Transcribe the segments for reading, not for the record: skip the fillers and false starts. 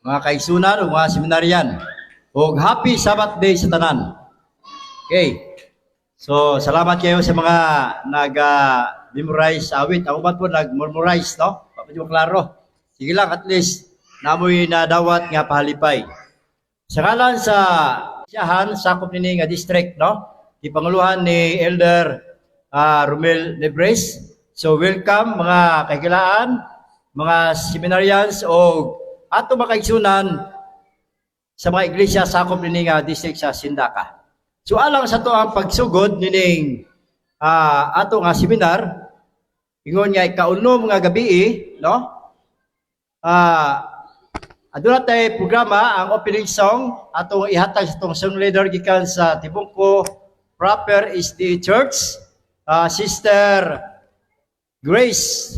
mga kaigsunan o mga seminaryan. O happy Sabbath day sa tanan. Okay. So, salamat kayo sa mga nag-memorize awit. Ako ba po nag-memorize, no? Papadyo klaro. Sige lang, at least, namoy na dawat nga pahalipay. Sa ngalan sa siyahan, sakop nini nga district, no? Ipanguluhan ni Elder Romel Lebres. So, welcome mga kagilaan, mga seminarians o ato mga kaigsunan sa mga iglesia sakop nini nga district sa Sindaka. So alang sa to ang pagsugod nining ato nga seminar, ingon nga ikaunom nga gabi, no? Aduna tay programa ang opening song atong ihatag sa tong song leader gikan sa Tibungko Proper SD Church, Sister Grace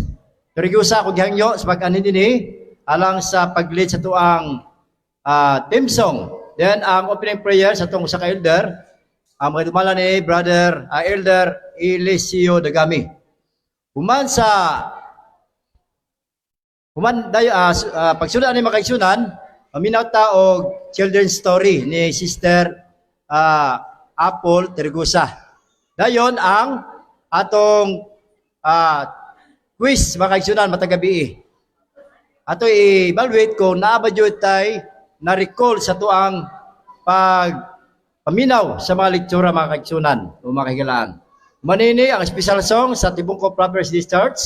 Torigusa ko gihangyo sa pag-anin dinhi alang sa pag-lead sa tuang theme song. Then ang opening prayer sa tong usa ka elder, ang mga ni Brother Elder Eliseo Dagami. Human dayo pagsunod ani makaigsunan, maminaw ta og children's story ni Sister Apple Torigusa. Dayon ang atong quiz makaigsunan matag gabi. Ato i-evaluate kung naabadyo tay na-recall sa tuang paminaw sa mga lektura mga kaigsunan o mga kahigalaan. Manini ang special song sa Tibungko Proper Discharge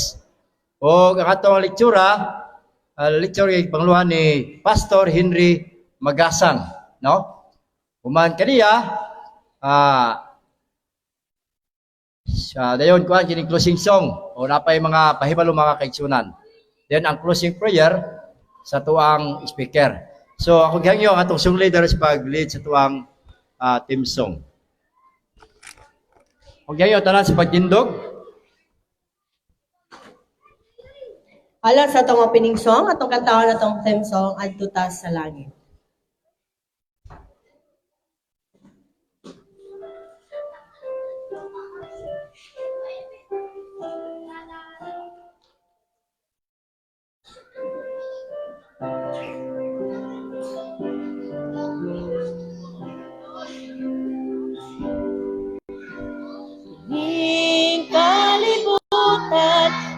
o ang atong lektura, lecture pangluhan ni Pastor Henry Magasang, no? Human kaniya dayon kuan kini closing song o napay mga pahibalo mga kaigsunan. Then ang closing prayer sa tuang speaker. So ako gihangyo ang atong song leader sa pag-lead sa tuang theme song. Ako gihangyo tanan sa pagtindog. Alang sa atong opening song, atong kantaon atong theme song Adto Ta sa Langit.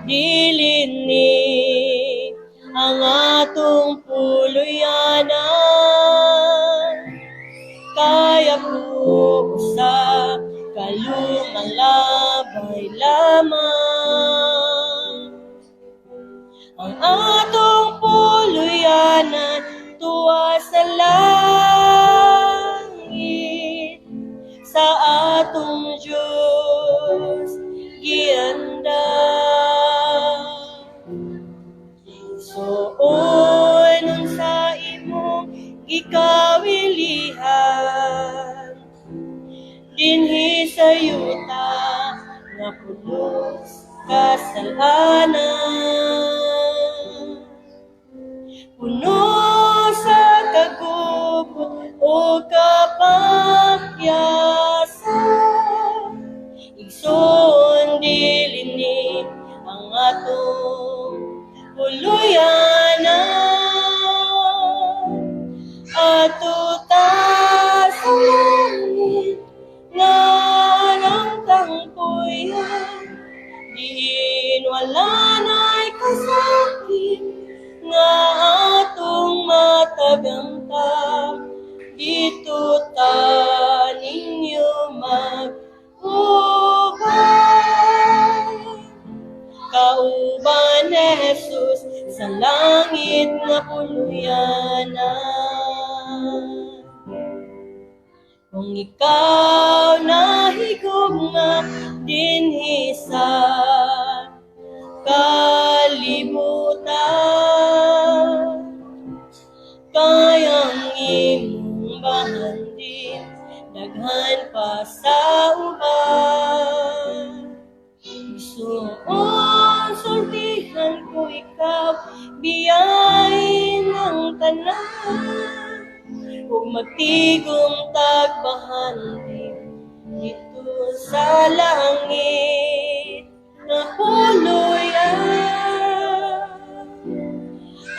Dilinig ang atong puluyanan, kaya ko sa kalumang labay lamang. Ang atong puluyanan tuwa sa langit, sa atong Diyos gianda. Nun sa imong gikawilihan, dinhi sa yuta nga pulos kasalanan. Puno sa kagubot o kapakyasan, igsoon dilinig ang atong puluyanan. Adto ta sa langit, nga ng tangpuyan, diin wala na'y kasakit, nga atong matagamtam, dito ta ninyo mag-ubay. Kauban ni Jesus sa langit na puluyanan. Kung ikaw nahigugma dinhi sa kalibutan, kayang imong bahandin daghan pa sa uban. Isuon sultihan ko ikaw, biyahin ng tanan, ug magtigom tagbahandin dito sa langit na puluyan.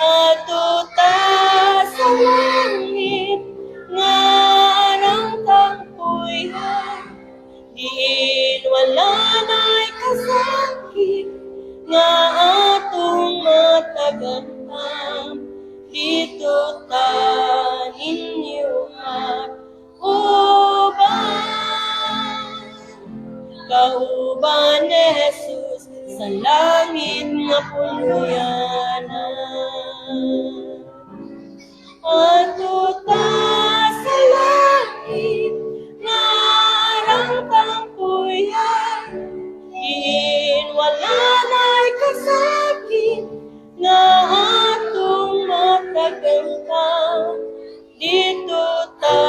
Adto ta sa puluyanan. Ato ta sa langit, ngarang tampuyan, wala na'y kasakit, nga atong matagamtan. Dito ta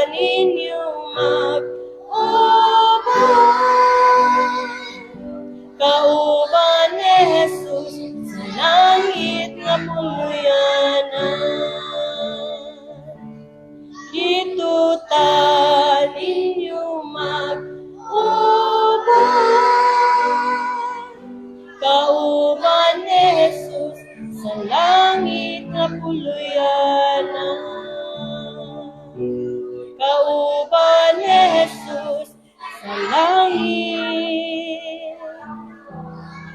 ninyo mag-uban, kauban ni Jesus sa langit nga puluyanan. Dito ta ninyo mag-uban, kauban ni Jesus sa langit nga puluyanan. Kauban ni Jesus sa langit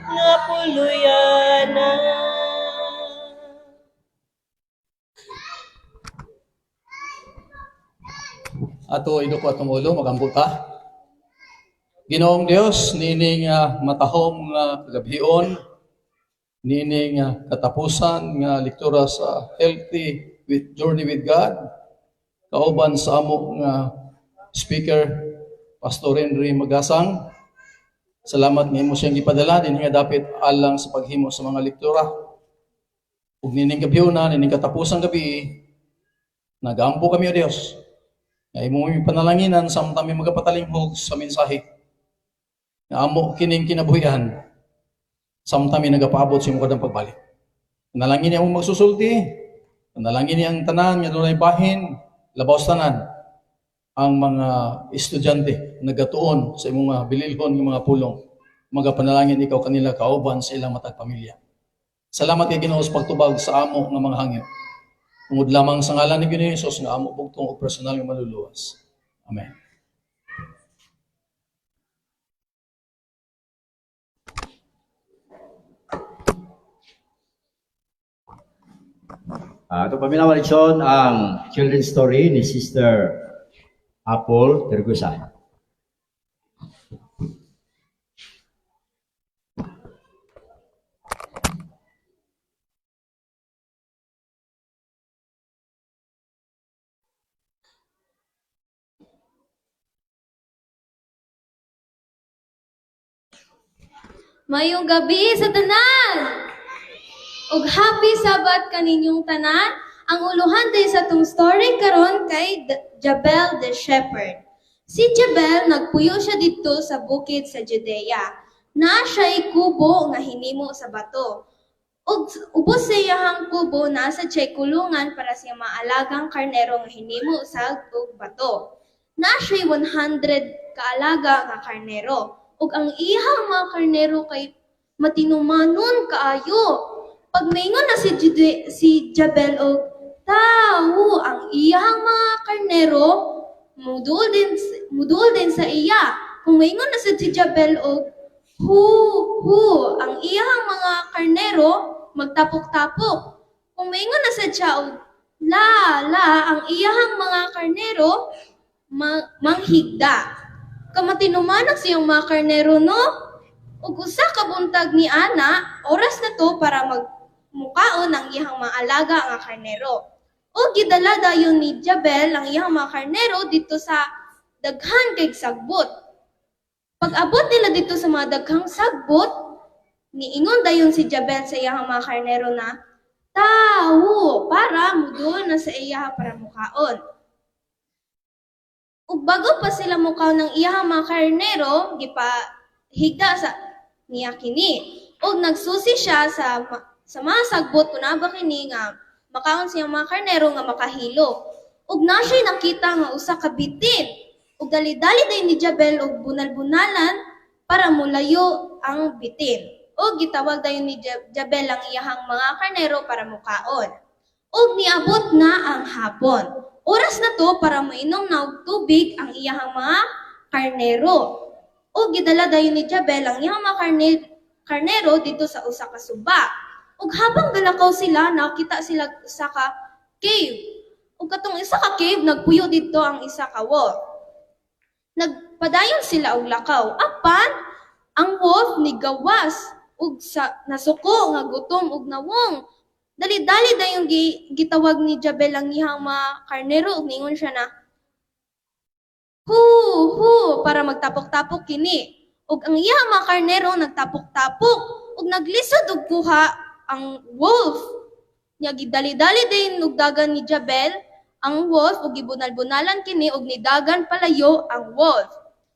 nga puluyanan. Ato inuko at tumulo, magambot ta. Ginoong Dios, nining matahom nga kagabhion, nining katapusan nga lektura sa Healthy with Journey with God, kauban sa amo nga speaker, Pastor Henry Magasang. Salamat nga imo siyang ipadala, nining nga dapit alang sa paghimo sa mga lektura. Ug nining gabhion na, nining katapusan gabi, nagampo kami o Dios. Nga imong panalanginan samtang may magapatalinghog sa mensahe. Nga amo kining kinabuhian samtang may nagapaabot sa imong kadang pagbalik. Panalangin niya among magsusulti, panalangin niya ang tanan nga dunay bahin, labaw sa tanan ang mga estudyante nagatuon sa imong bililhon ng mga pulong. Magapanalangin ikaw kanila kauban sa ilang matag pamilya. Salamat kay Ginoo sa pagtubag sa amo nga mga hangyo. Tungod lamang sa ngalan ni Ginoo Hesus nga amo bugtong og personal nga maluluwas. Amen. Ito paminawa leksyon ang children's story ni Sister Apple Tergusa. Mayong gabi sa tanan! Ug happy Sabat kaninyong tanan! Ang uluhan day sa tong story karon kay Jabel the Shepherd. Si Jabel nagpuyo siya dito sa bukid sa Judea. Na siya'y kubo nga hinimo sa bato. Ug ubos sa iyahang kubo nasa siya'y kulungan para sa maalagang karnero nga hinimo sa bato. Na siya'y 100 kaalaga nga karnero. Ug ang iyang mga karnero kay matinumanon kaayo. Pag maingon na si Jabel og tao ang iyang mga karnero, mudul din sa iya. Kung maingon na si Jabel og hu ang iyang mga karnero, magtapok-tapok. Kung maingon na sa siya og la ang iyang mga karnero, manghigda. Kamatinumanak siyang mga karnero, no? Ug usa ka buntag ni ana, oras na to para magmukaon ang iyang mga alaga nga karnero. Ug gidala dayon ni Jabel ang iyang mga karnero dito sa daghan kay sagbot. Pag abot nila dito sa mga daghang sagbot, niingon dayon si Jabel sa iyang mga karnero na tao para mudul na sa iya para mukaon. Ug bago pa sila mukaon ng iyang mga karnero, gipahigda sa niya kini. Ug nagsusi siya sa mga sagbot kunaba kini nga makaon siyang mga karnero nga makahilo. Ug na siya'y nakita nga usa ka bitin. Ug dali-dali day ni Jabel og bunal-bunalan para mulayo ang bitin. Ug gitawag dayon ni Jabel ang iyahang mga karnero para mukaon. Ug niabot na ang hapon. Oras na to para mainom na og tubig ang iyahang mga karnero. Ug gidala dayon ni Jabel ang iyahang mga karnero dito sa usa ka suba. Ug habang galakaw sila, nakita sila usa ka cave. Ug katong isa ka cave, nagpuyo dito ang isa ka wolf. Nagpadayon sila og lakaw. Apan ang wolf ni gawas. ug sa nasuko nga gutom ug nawong. Dali-dali dayon gitawag ni Jabel ang iyang mga karnero ug ningon siya na, hu, para magtapok-tapok kini. Ug ang iyang mga karnero nagtapok-tapok ug naglisod og kuha ang wolf. Nya gidali-dali din nugdagan ni Jabel ang wolf ug gibunal-bunalan kini ug nidagan palayo ang wolf.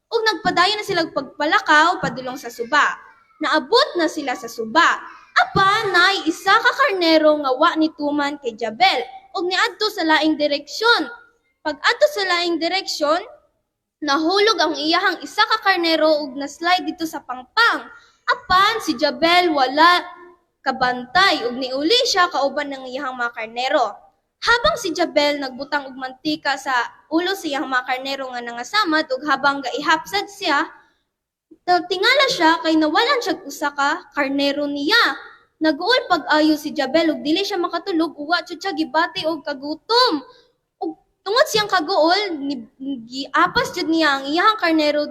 Ug nagpadayon na sila pagpalakaw padulong sa suba. Naabot na sila sa suba. Apan nay isa ka karnero nga wa nituman kay Jabel ug niadto sa laing direksyon. Pag adto sa laing direksyon, nahulog ang iyahang isa ka karnero ug na-slide dito sa pangpang. Apan si Jabel wala kabantay ug niuli siya kauban ng iyahang mga karnero. Habang si Jabel nagbutang og mantika sa ulo sa iyang mga karnero nga nangasamad ug habang gaihapsad siya, tingala siya kay nawalan siya usa ka karnero niya. Naguol pag-ayo si Jabel ug dili siya makatulog ug wa siya gibati og kagutom. Ug tungod siyang kaguol, giapas jud niya ang iyang karnero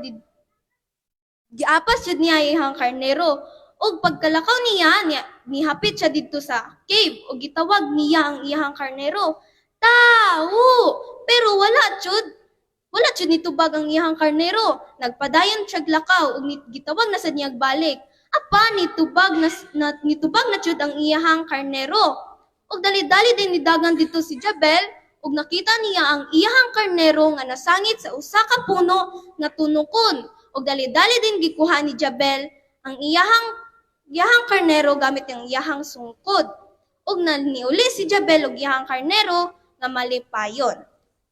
giapas jud niya ang iyang karnero. Ug pagkalakaw niya, nihapit siya dito sa cave ug gitawag niya ang iyang karnero. Tao! Pero wala jud nitubag ang iyang karnero. Nagpadayon siya lakaw ug gitawag na sad niya balik. Apa nitubag na jud ang iyang karnero. Ug dali-dali din nidagan dito si Jabel ug nakita niya ang iyang karnero nga nasangit sa usa ka puno nga tunukon. Ug dali-dali din gikuha ni Jabel ang iyang karnero gamit ang iyang sungkod. Ug niuli si Jabel og iyang karnero nga malipayon.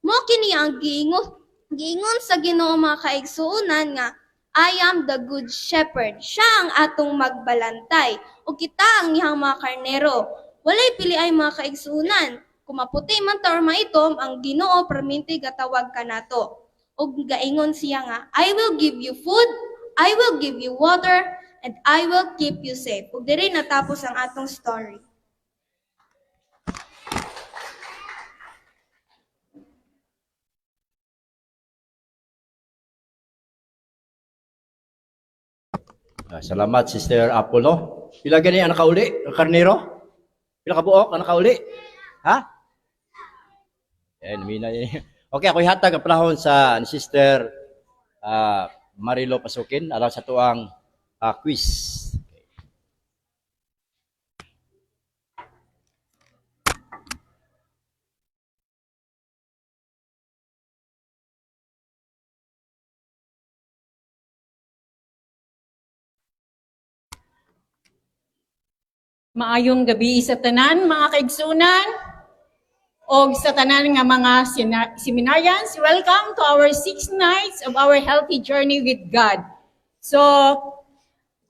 Mo kini ang giingon sa Ginoo mga kaigsuonan nga I am the good shepherd. Siya ang atong magbalantay. O kita ang iyang mga karnero. Walay pili ay mga kaigsuonan. Kung maputi man ta or maitom, ang Ginoo perminti gatawag kanato. O gaingon siya nga, I will give you food, I will give you water, and I will keep you safe. Ug diri natapos ang atong story. Salamat, Sister Apollo. Pila gani ang nakauli? Ang karnero? Pila ka buok ang nakauli? Ha? Mina yan. Okay, ako ihatag ang panahon sa ni Sister Marilo Pasukin alang sa tuang quiz. Maayong gabi sa tanan, mga kaigsunan, o sa tanan nga mga seminarians. Welcome to our 6 nights of our healthy journey with God. So,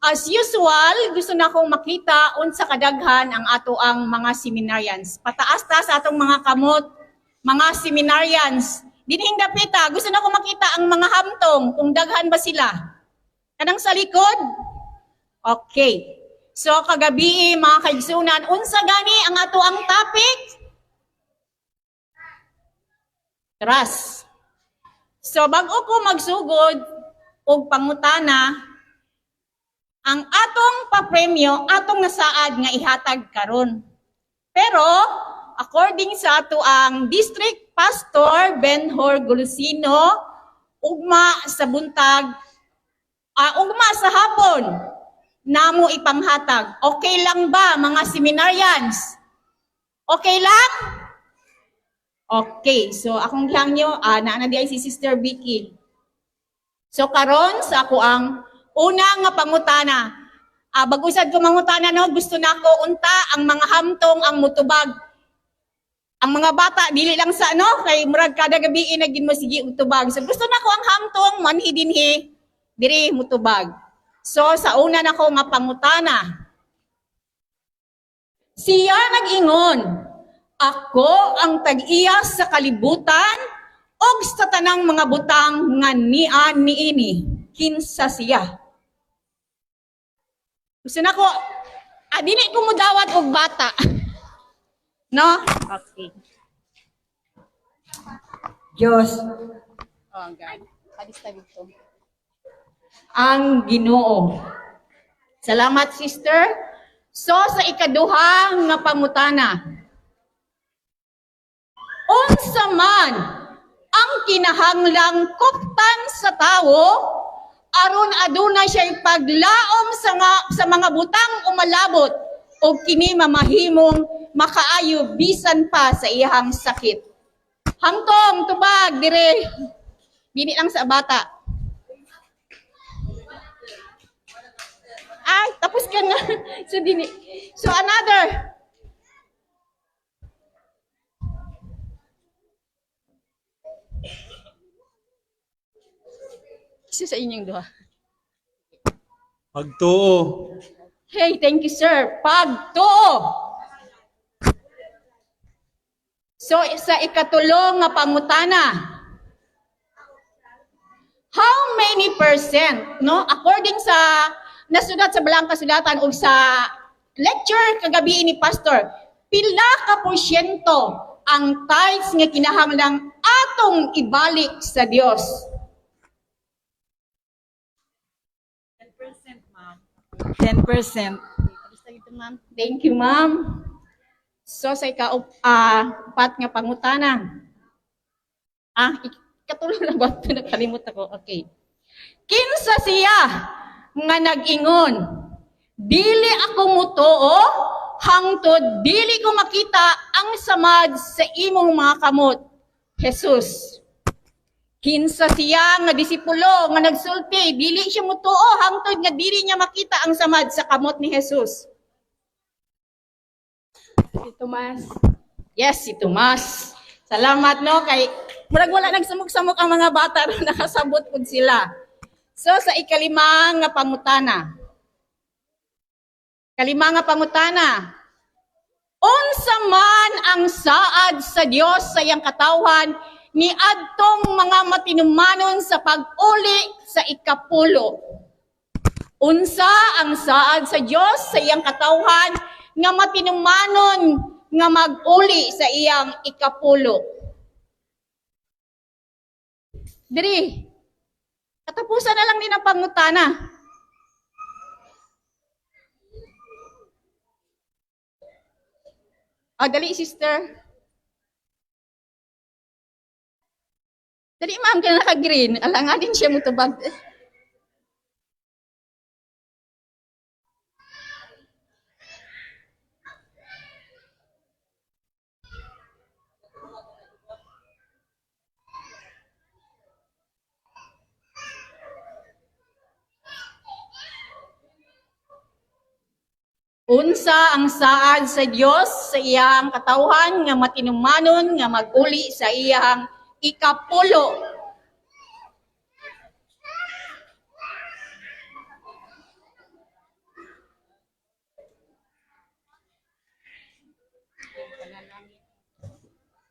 as usual, gusto na akong makita unsa kadaghan ang ato ang mga seminarians. Pataas ta sa atong mga kamot, mga seminarians. Dinhing dapita, gusto na akong makita ang mga hamtong, kung daghan ba sila. Kanang sa likod? Okay. So kagabi mga kaigsunan, unsa gani ang ato ang topic? Trust. So bago ko magsugod og pangutana, ang atong papremyo atong nasaad nga ihatag karon. Pero according sa ato ang District Pastor Benhur Golosino, ugma sa buntag, ugma sa hapon, namo ipanghatag. Okay lang ba mga seminarians? Okay lang? Okay. So akong gihang nyo, naana di ay si Sister Vicky. So karon sa ako ang una nga pangutana. Bagusad ko mangutana no, gusto na ko unta ang mga hamtong ang mutubag. Ang mga bata dili lang sa ano kay murag kada gabi nagin mo sige utubag. So gusto na ko ang hamtong manhi dinhi diri mutubag. So, sa una na ko nga pangutana, siya nag-ingon, ako ang tag-iya sa kalibutan o sa tanang mga butang nga nian niini, kinsa siya. Gusto na ko, dili ko mudawat og bata. No? Okay. Diyos, Oh, God. Hadis tayo dito. ang Ginoo. Salamat, sister. So, sa ikaduha nga pangutana, unsa man ang kinahanglang kuptan sa tawo aron aduna siya paglaom sa mga butang umalabot o kini mamahimong makaayo bisan pa sa iyang sakit. Hangtong tubag dire. Bini lang sa bata. Ay, tapos ka na. So another. Isa sa inyong duha. Pagtuo. Hey, thank you, sir. Pagtuo. So, sa ikatulong nga pangutana, how many percent, no? According sa nasulat sa balang kasulatan o sa lecture kagabi ni pastor, pila ka porsyento ang tithes nga kinahanglang atong ibalik sa Dios? 10%. Thank you, ma'am. So, sa upat nga pangutana. Katulong na ba ito? Nakalimut ako. Okay. Kinsa siya nga nag-ingon, dili ako mutuo, hangtod dili ko makita ang samad sa imong mga kamot. Jesus. Kinsa siya nga disipulo nga nagsulti, dili siya mutuo, hangtod nga dili niya makita ang samad sa kamot ni Jesus. Si Tomas. Yes, si Tomas. Salamat, no? Kay murag wala nagsamok-samok ang mga bata ron nakasabot pud sila. So, sa ikalima nga pangutana. Kalima nga pangutana. Unsa man ang saad sa Dios sa iyang katawhan ni adtong mga matinumanon sa pag-uli sa ikapulo. Unsa ang saad sa Dios sa iyang katawhan nga matinumanon nga mag-uli sa iyang ikapulo. Diri, katapusan na lang din ang pangutana. Dali, sister. Dali, ma'am, kaya naka-green. Alanganin siya mo tubag. Unsa ang saad sa Dios sa iyang katawhan nga matinumanon nga mag-uli sa iyang ikapulo.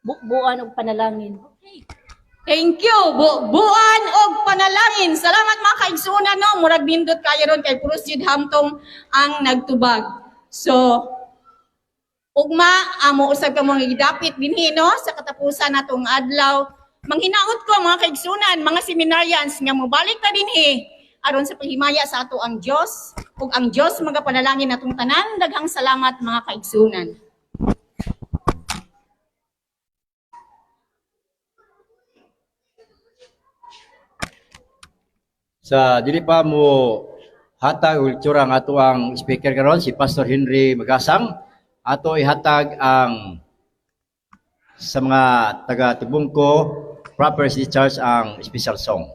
Bukbuan og panalangin. Thank you. Buan og panalangin. Salamat mga kaigsunan, no. Murag bindot kayo ron kay Prusid Hamtong ang nagtubag. So, ugma amo usab ka mga gidapit dinhi, no, sa katapusan natong adlaw. Manghinaot ko mga kaigsunan, mga seminarians nga mobalik ta dinhi aron sa paghimaya sa ato ang Dios ug ang Dios magapanalangin natong tanan. Daghang salamat mga kaigsunan. Sa dili pa mo hatag og itsura ang ato ang speaker karon si Pastor Henry Magasang, ato ihatag ang sa mga taga Tibungko Proper City Church ang special song.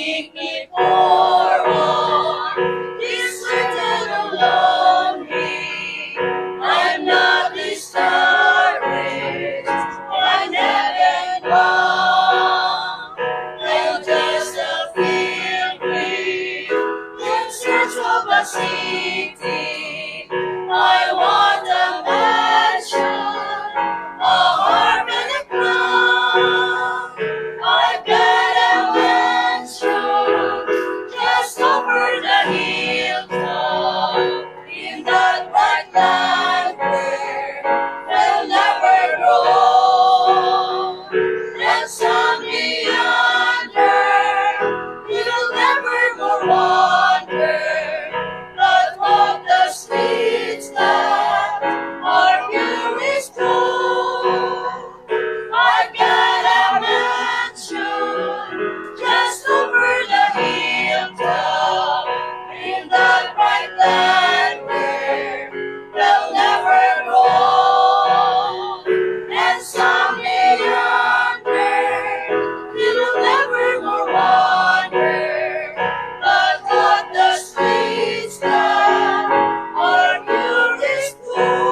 seek me for one. Deserted and lonely, I'm not discouraged. I'm heaven bound. I'll just feel free in search of a city. I want a mansion, a harp and a crown. I've got a mansion just over the hilltop in that bright land where will never grow. And someday yonder we'll never more wander, but walk the streets that are purest gold. I've got a mansion just over the hilltop in that bright land where we'll never grow. And someday yonder we'll never more wander, but walk the streets that are purest gold.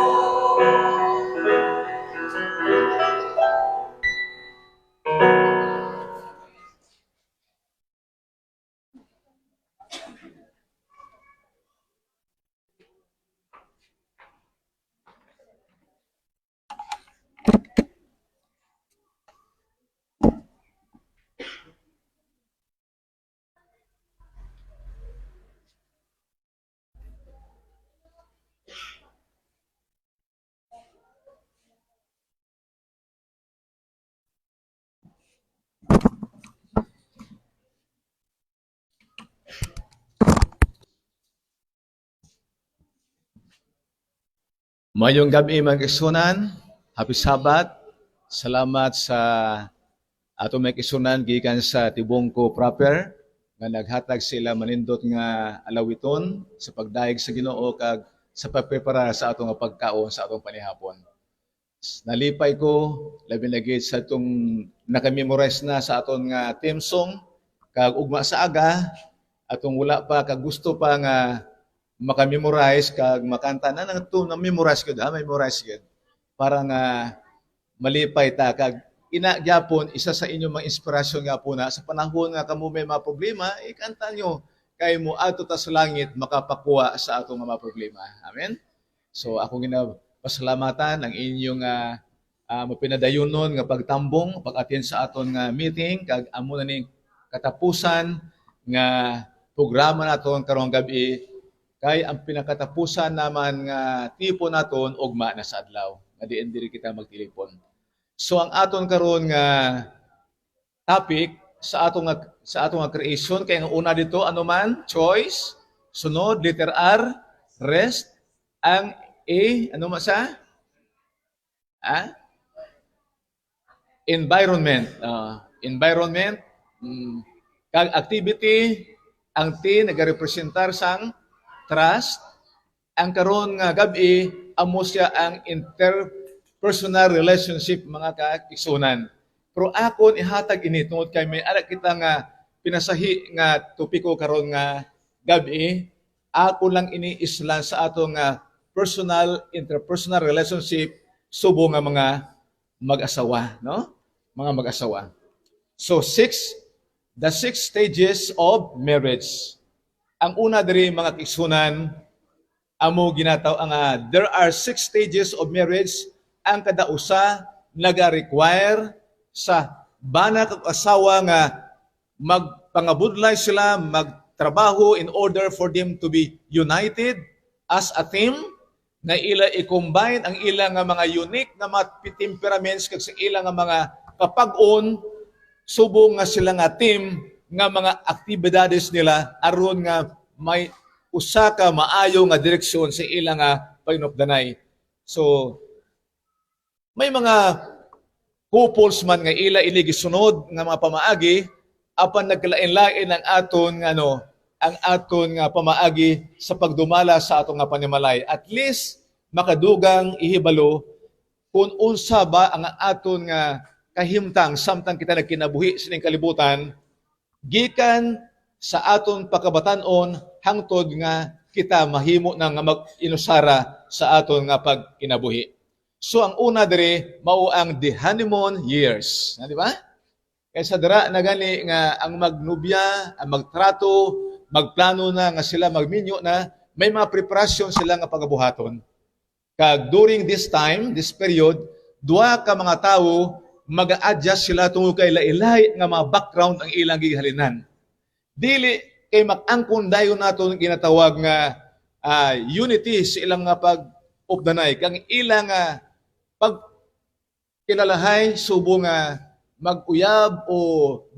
Mayong gabi mga kaigsunan, happy Sabat. Salamat sa ato mga kaigsunan gikan sa Tibungko proper nga naghatag sila manindot nga alawiton sa pagdaig sa Ginoo kag sa pagprepara sa atong nga pagkaon sa atong panihapon. Nalipay ko labi na gid sa atong nakamemorize na sa aton nga theme song kag ugma sa aga atong wala pa kag gusto pa nga makamemorize kag makanta na nang to na memorize gid memorize gid para nga malipay ta kag ina gyapon isa sa inyong mga inspirasyon nga po na sa panahon nga kamo may mga problema ikanta nyo kay mo adto ta sa langit makapakuha sa atong mga problema. Amen. So ako ginapasalamatan ang inyong mapinadayonon nga pagtambong pag-attend sa aton nga meeting kag amo na ning katapusan nga programa naton karong gabi kay ang pinakatapusan naman nga tipo naton ugma na sa adlaw. Nga diin diri kita magtilipon. So ang aton karon nga topic sa atong nga creation kay ang una dito ano man choice, sunod letter R, rest, ang A ano man sa? Environment. Environment kag activity ang T nagarepresentar sang trust, ang karon nga gabi amo siya ang interpersonal relationship mga kaigsunan. Pero akon ihatag ini tungod kay may ara kita nga pinasahi nga topiko karon nga gabi, ako lang ini islan sa ato nga personal interpersonal relationship subo nga mga mag-asawa, no? Mga mag-asawa. So the six stages of marriage. Ang una diri mga kaigsunan amo ginataw ang there are 6 stages of marriage ang kada usa naga-require sa bana kag asawa nga magpangabudlay sila magtrabaho in order for them to be united as a team na ila i-combine ang ilang nga mga unique na mga temperaments kag sa ilang nga mga kapag-on subong nga sila nga team nga mga aktibidades nila aron nga may usa ka maayo nga direksyon sa ilang nga painupdanay. So may mga couples man nga ila iligisunod nga mga pamaagi apan nagkalain-lain ang aton ang aton nga pamaagi sa pagdumala sa aton nga panimalay. At least makadugang ihibalo kung unsa ba ang aton nga kahimtang samtang kita nagkinabuhi sining kalibutan gikan sa aton pagkabatanon hangtod nga kita mahimo na nga mag-inusara sa aton nga pagkinabuhi. So ang una diri mao ang the honeymoon years, di ba? Kaya sa dira na gani nga ang magnubya, ang magtrato, magplano na nga sila magminyo na, may mga preparasyon sila nga pagabuhaton. Kag during this time, this period, duha ka mga tawo mag-a-adjust sila tungod kay lailay nga mga background ang ilang gihalinan. Dili kay mag-angkon dayon naton ginatawag nga unity sa ilang nga pag-updanay. Kang ilang pag kilalahay subo nga mag-uyab o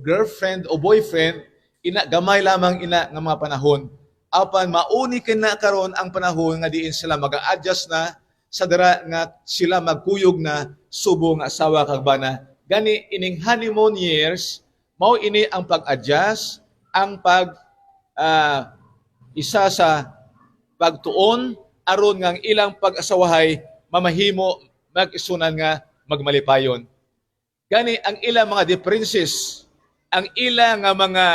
girlfriend o boyfriend, ina gamay lamang ina nga mga panahon. Apan mauni na karon ang panahon nga diin sila mag-a-adjust na sa dira nga sila magkuyog na subo nga asawa kag bana. Gani ining honeymoon years, mao ini ang pag-adjust, ang isa sa pagtuon aron nga ang ilang pag-asawahay mamahimo mag-isunan nga magmalipayon. Gani ang ilang mga differences, ang ilang nga mga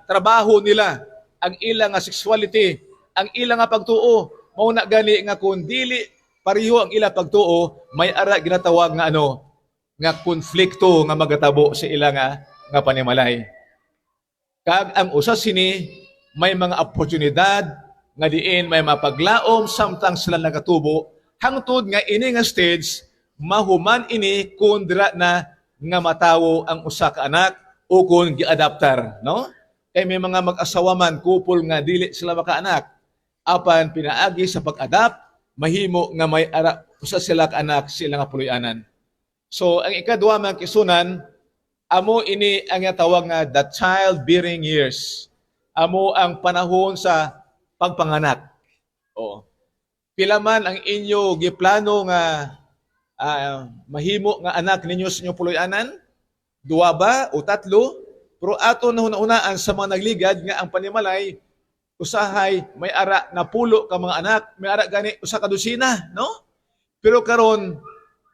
trabaho nila, ang ilang nga sexuality, ang ilang nga pagtuo, mao na gani nga kung dili pareho ang ilang pagtuo, may ara ginatawag nga nga konflikto nga magatabo sa ilang nga panimalay. Kag ang usa sini may mga oportunidad nga diin may mapaglaom samtang sila nagatubo hangtod nga ini nga stage mahuman ini kung dira na nga matawo ang usa ka anak o kung giadaptar, no? Kay may mga mag-asawa man couple nga dili sila makaanak. Apan pinaagi sa pag-adapt, mahimo nga may ara usa sila ka anak sila nga puloy-anan. So ang ikaduha man kisunan, amo ini ang tawag nga the childbearing years. Amo ang panahon sa pagpanganak. O. Pila man ang inyo giplano nga mahimo nga anak ninyo sa inyong puloy-anan? 2 ba o 3? Pero ato na hunahunaan sa mga nagligad nga ang panimalay, usahay, may ara na pulo ka mga anak, may ara gani usa ka dosina, no? Pero karon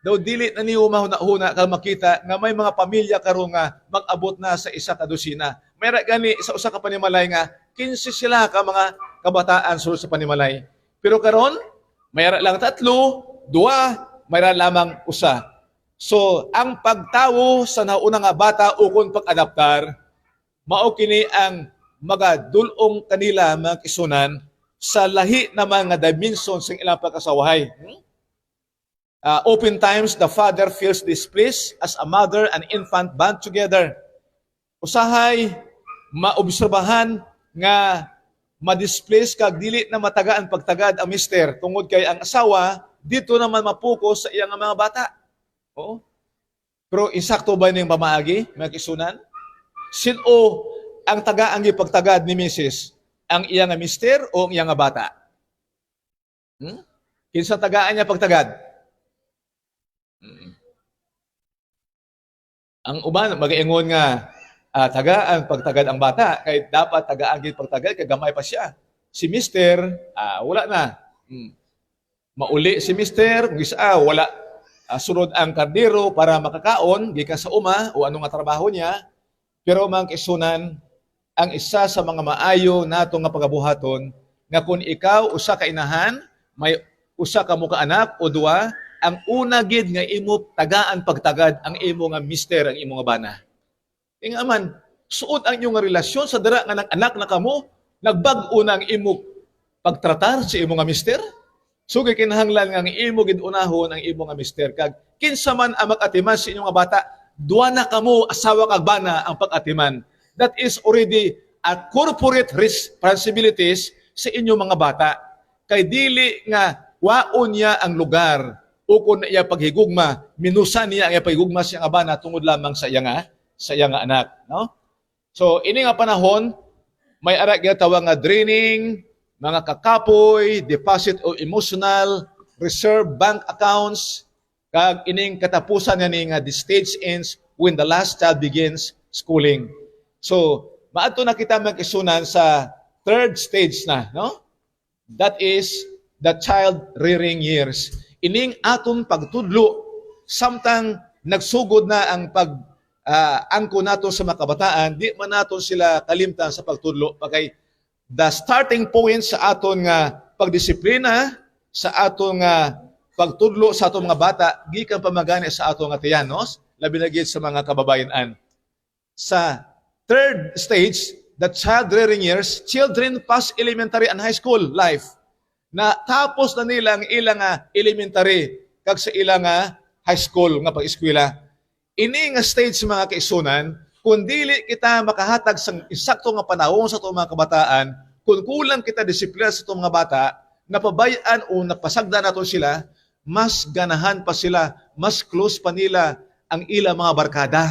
daw dili na niyo mahuna-huna ka makita nga may mga pamilya karon nga mag-abot na sa isa ka dosina. May ara gani sa usa ka panimalay nga 15 sila ka mga kabataan sulod sa panimalay. Pero karon may ara lang 3, 2, mayroon lamang usa. So, ang pagtawo sa nauna nga bata o kung pag-adaptar, mao kini ang magadulong kanila mga kisunan sa lahi na mga dimensions ng ilang pagkasawahay. Oftentimes, the father feels displeased as a mother and infant bond together. Usahay, maobserbahan nga ma-displace kag dili na matagaan pagtagad ang mister tungod kay ang asawa dito naman mapokus sa iyang mga bata. Oo. Pero insakto ba ning pamaagi, mga kisunan? Sino ang tagaang gipagtagad ni Mrs. Ang iyang mister o ang iyang bata? Kinsa tagaan niya pagtagad? Ang uban mag-ingon nga tagaan pagtagad ang bata kay dapat tagaan gid pagtagad kay gamay pa siya. Si mister wala na. Mauli si mister, kung isa wala sunod ang kardero para makakaon gikan sa uma o anong nga trabaho niya. Pero mga kisunan, ang isa sa mga maayo nato nga pagabuhaton nga kung ikaw usa ka inahan, may usa ka mo ka anak o 2, ang una gid nga imo tagaan pagtagad ang imo nga mister, ang imo nga bana. Tinga man, suot ang inyong relasyon sa dira nga ng anak na kamo, nagbag-o na ang imo pagtratar sa imo nga mister. So kinahanglan nga ang imo gid unahon ang imo nga mister kag kinsa man ang mag-atiman sa inyong nga bata, duha na kamo asawa kag bana ang pag-atiman. That is already a corporate responsibilities sa inyong mga bata. Kay dili nga waon niya ang lugar o kung iya paghigugma, minusan niya ang paghigugma sa nga bana tungod lamang sa iya nga anak, no? So ini nga panahon may ara ginatawag nga draining, mga kakapoy, deposit o emotional, reserve bank accounts, kag ining katapusan nga nga the stage ends when the last child begins schooling. So, maadto na kita magkisunan sa third stage na, no? That is the child rearing years. Ining aton pagtudlo samtang nagsugod na ang angko nato sa mga kabataan, di man nato sila kalimtan sa pagtudlo. Pagkay the starting point sa aton nga pagdisiplina, sa aton nga pagtudlo sa aton mga bata, gikan pamagani sa aton nga tiyanos, labi na gid sa mga kababayan-an. Sa third stage, the child rearing years, children pass elementary and high school life. Na tapos na nila ang ilang elementary kag sa ilang high school nga pag-eskwela. Ini nga stage mga kaisunan, kung dili kita makahatag sa insakto nga panahon sa itong mga kabataan, kung kulang kita disiplina sa itong mga bata, napabayaan o napasagda nato sila, mas ganahan pa sila, mas close pa nila ang ilang mga barkada,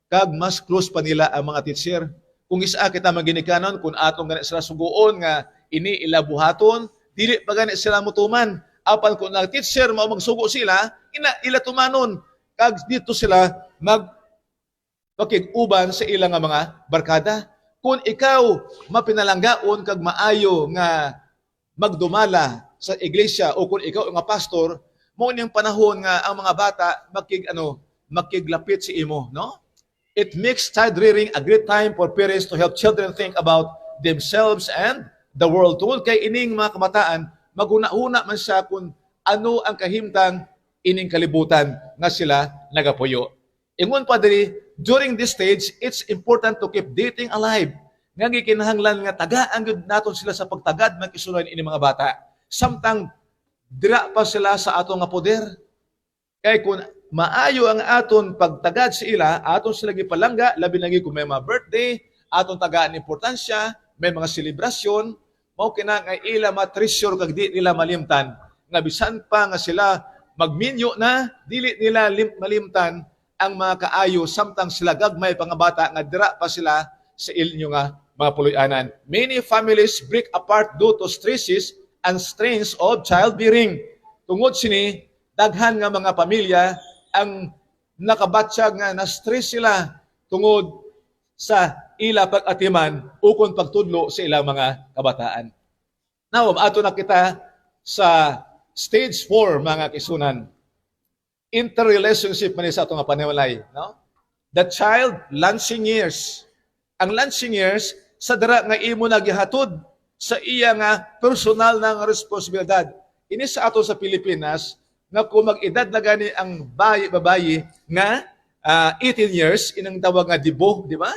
kag mas close pa nila ang mga teacher. Kung isa kita maginikanon, kung atong ganit sila suguon nga ini ilabuhaton, dili pa ganit sila mutuman. Apan kung ang teacher mao magsugo sila, ila tumanon. Kag dito sila makig-uban sa ilang mga barkada. Kung ikaw mapinalanggaon kag maayo nga magdumala sa iglesia o kung ikaw nga pastor, mo niyang panahon nga ang mga bata makiglapit si imo, no? It makes child rearing a great time for parents to help children think about themselves and the world. Tungod kay ining mga kamataan, maguna-una man siya kung ano ang kahimtang ining kalibutan nga sila nagapuyo. Ingon pa diri, during this stage, it's important to keep dating alive. Nga gikinahanglan nga tagaan gyud naton sila sa pagtagad magkisunoy ini mga bata. Samtang dira pa sila sa aton nga poder. Kay kung maayo ang aton pagtagad sa ila, aton sila gipalangga, labi na kung may mga birthday, aton tagaan importansya, may mga selebrasyon, mao kina nga ila matreasure kag di nila malimtan. Nga bisan pa nga sila magminyo na, dili nila malimtan ang mga kaayo samtang sila gagmay pa nga bata nga dira pa sila sa inyo nga mga puloy-anan. Many families break apart due to stresses and strains of childbearing. Tungod sini, daghan nga mga pamilya ang nakabatsyag nga na-stress sila tungod sa ila pag-atiman ukon pagtudlo sa ilang mga kabataan. Now, ato na kita sa stage 4 mga kisunan. Interrelationship man sa ato nga panimalay, no? The child launching years. Ang launching years sa dara nga imo nagihatod sa iya nga personal nga responsibilidad. Ini sa ato sa Pilipinas nga kung mag-edad na gani ang babayi nga 18 years inang tawag nga dibo, di ba?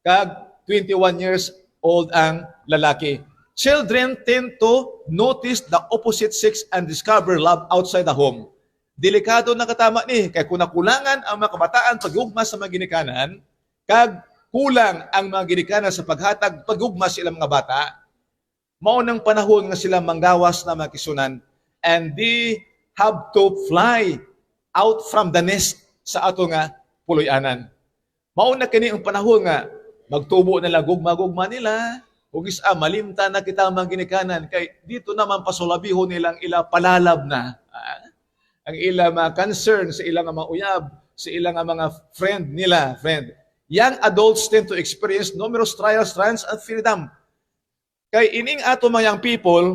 Kag 21 years old ang lalaki. Children tend to notice the opposite sex and discover love outside the home. Delikado na katama ni, kay kung nakulangan ang mga kabataan pag-ugma sa mga ginikanan, kag kulang ang mga ginikanan sa paghatag pag-ugma sa ilang mga bata, maunang panahon nga sila manggawas na mga kisunan, and they have to fly out from the nest sa ato nga puloy-anan. Mauna kini ang panahon nga magtubo na lang gugma-gugma nila, ug isa malimta na kita ang mga ginikanan, kay dito naman pasulabihon nilang ila palalab na. Ang ilang mga concern sa ilang mga uyab, sa ilang mga friend nila. Young adults tend to experience numerous trials, and freedom. Kay ining ato mga young people,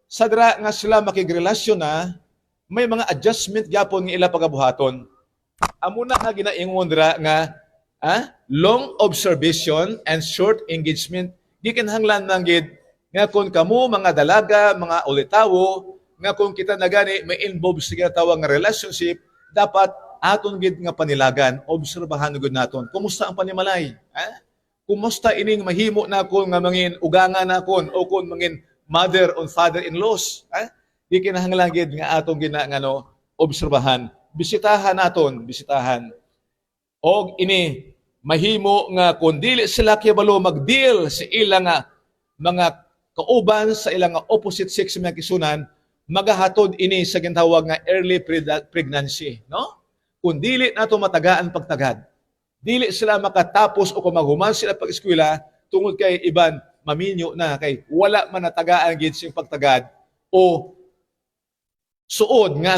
sa dira nga sila makigrelasyon na, may mga adjustment gyapon nga ila pagabuhaton. Amo na nga ginaingon dira nga long observation and short engagement. Gikinahanglan man gid nga kung kamo mga dalaga, mga ulitawo, nga kung kita na gani may involved sa ginatawag nga relationship, dapat aton gid nga panilagan, obserbahan gud naton. Kumusta ang panimalay? Kumusta ining mahimo na kon nga mangin ugangan na kon o kon mangin mother or father-in-laws? Gikinahanglan gid nga aton ginangano obserbahan. Bisitahan naton, bisitahan. Og ini mahimo nga kung dili sila kibalo mag-deal sa ilang mga kauban sa ilang opposite sex mga kisunan, magahatod ini sa gintawag nga early pregnancy, no? Kung dili nato matagaan pagtagad, dili sila makatapos o kung maghuman sila pag-eskwela tungod kay iban maminyo na kay wala man natagaan gid sing pagtagad o suod nga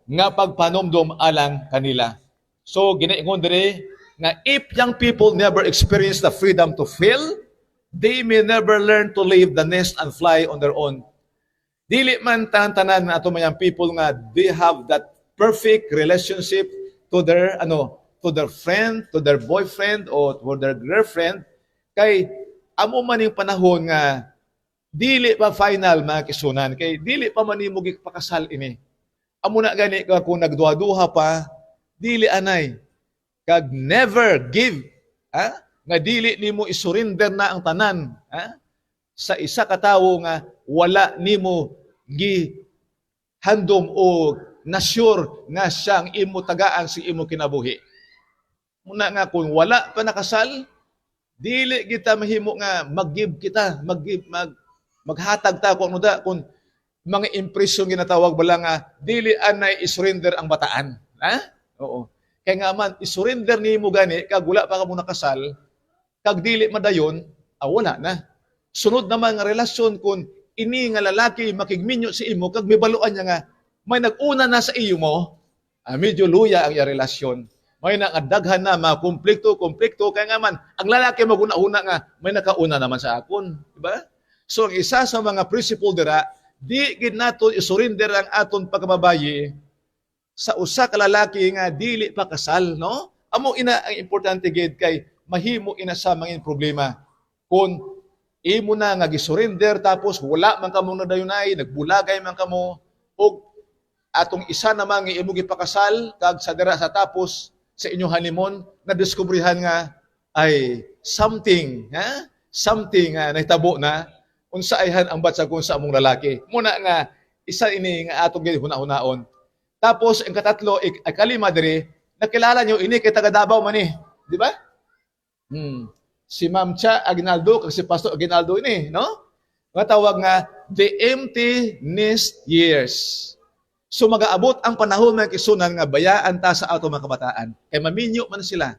nga pagpanomdom alang kanila. So ginaingon diri nga if young people never experience the freedom to feel, they may never learn to leave the nest and fly on their own. Dili man tanan ato mga young people nga they have that perfect relationship to their to their friend, to their boyfriend, o to their girlfriend, kay amo man yung panahon nga dili pa final mga kisunan, kay dili pa man nimo gipakasal ini. Amo na gani ka kung nagduha-duha pa, dili anay. Kag never give, nga dili nimo isurrender na ang tanan, sa isa ka tawo nga wala nimo handom o na-sure nga siya ang imo tagaan si imo kinabuhi. Muna nga kung wala pa nakasal, dili kita mahimo nga mag-give kita, maghatag ta kung ano da, kung mga impresyon ginatawag bala nga, dili anay isurrender ang bataan. Oo. Kaya nga man, isurrender ni mo gani, kag wala pa ka mo nakasal, kag dili madayon, wala na. Sunod naman nga relasyon kung ini nga lalaki makigminyo si imo, kag may baluan niya nga, may nag-una na sa iyo mo, medyo luya ang iya relasyon. May nakadaghan na, mga konflikto, kaya nga man, ang lalaki maguna-una nga, may nakauna naman sa akon. Diba? So, ang isa sa mga principle dira, di gid nato isurrender ang aton pagkababayi sa usa ka lalaki nga dili pa kasal, no? Amo ina ang importante gid kay mahimo ina sa mga problema. Kung imo na nga gisurrender tapos wala man kamo nadayunay, nagbulagay man kamo, og atong isa naman nga imo gipakasal kag sa dira sa tapos sa inyong honeymoon nadiskubrihan nga ay something, something nahitabo na unsa ayhan ang batsa kung sa among lalaki. Muna nga isa ini nga atong gihuna-hunaon. Tapos ang katatlo kalima diri, nakilala nyo ini kay taga Davao man ni, di ba? Si Ma'am Cha Aguinaldo kag si Pastor Aguinaldo ini, no? Nga tawag nga the empty nest years. So magaabot ang panahon mga kisunan nga bayaan ta sa ato mga kabataan. Kay maminyo man sila.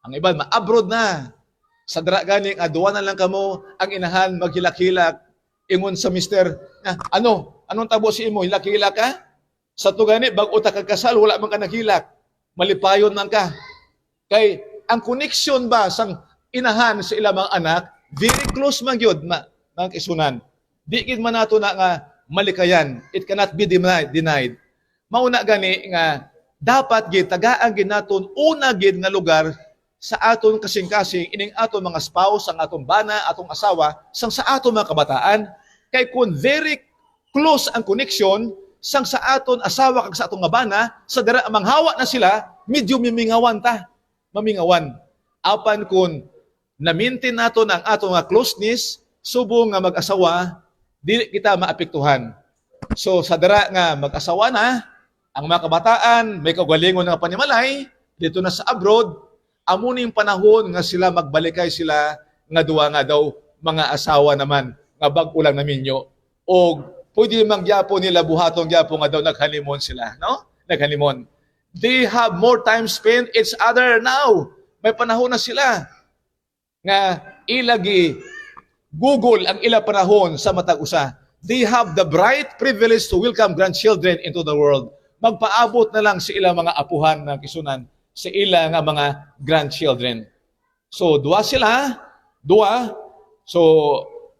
Ang iban ma-abroad na. Sa dra gani aduwa na lang kamo ang inahan maghilak-hilak ingon sa mister, anong tabo si imo hilak-hilak ka? Sa to gani bag-o ta kagkasal wala man ka naghilak. Malipayon man ka. Kay ang connection ba sang inahan sa ilang mga anak very close man gyud mga kisunan. Di gid man nato na nga malikayan. It cannot be denied. Mauna gani nga dapat gid tagaan gid naton una gid nga lugar sa aton kasing-kasing ining aton mga spouse, ang atong bana, atong asawa, sang sa aton mga kabataan. Kay kung very close ang connection sang sa aton asawa kag sa atong nga bana, sa dara manghawa na sila, medyo mimingawan ta. Mamingawan. Apan kung na-maintain naton ang atong nga closeness, subong nga mag-asawa, dili kita maapektuhan. So sa dara nga mag-asawa na, ang mga kabataan, may kagalingon nga panimalay, dito na sa abroad, amo ning panahon nga sila magbalikay sila nga duwa nga daw mga asawa naman nga bag-o lang naminyo. O pwede mang gyapo nila buhaton gyapo nga daw naghanimon sila, no? Naghanimon. They have more time spent each other now. May panahon na sila nga ilagi Google ang ila panahon sa matag usa. They have the bright privilege to welcome grandchildren into the world. Magpaabot na lang sa ilang mga apuhan na kisunan sa ilang mga grandchildren. So, duwa sila, duwa. So,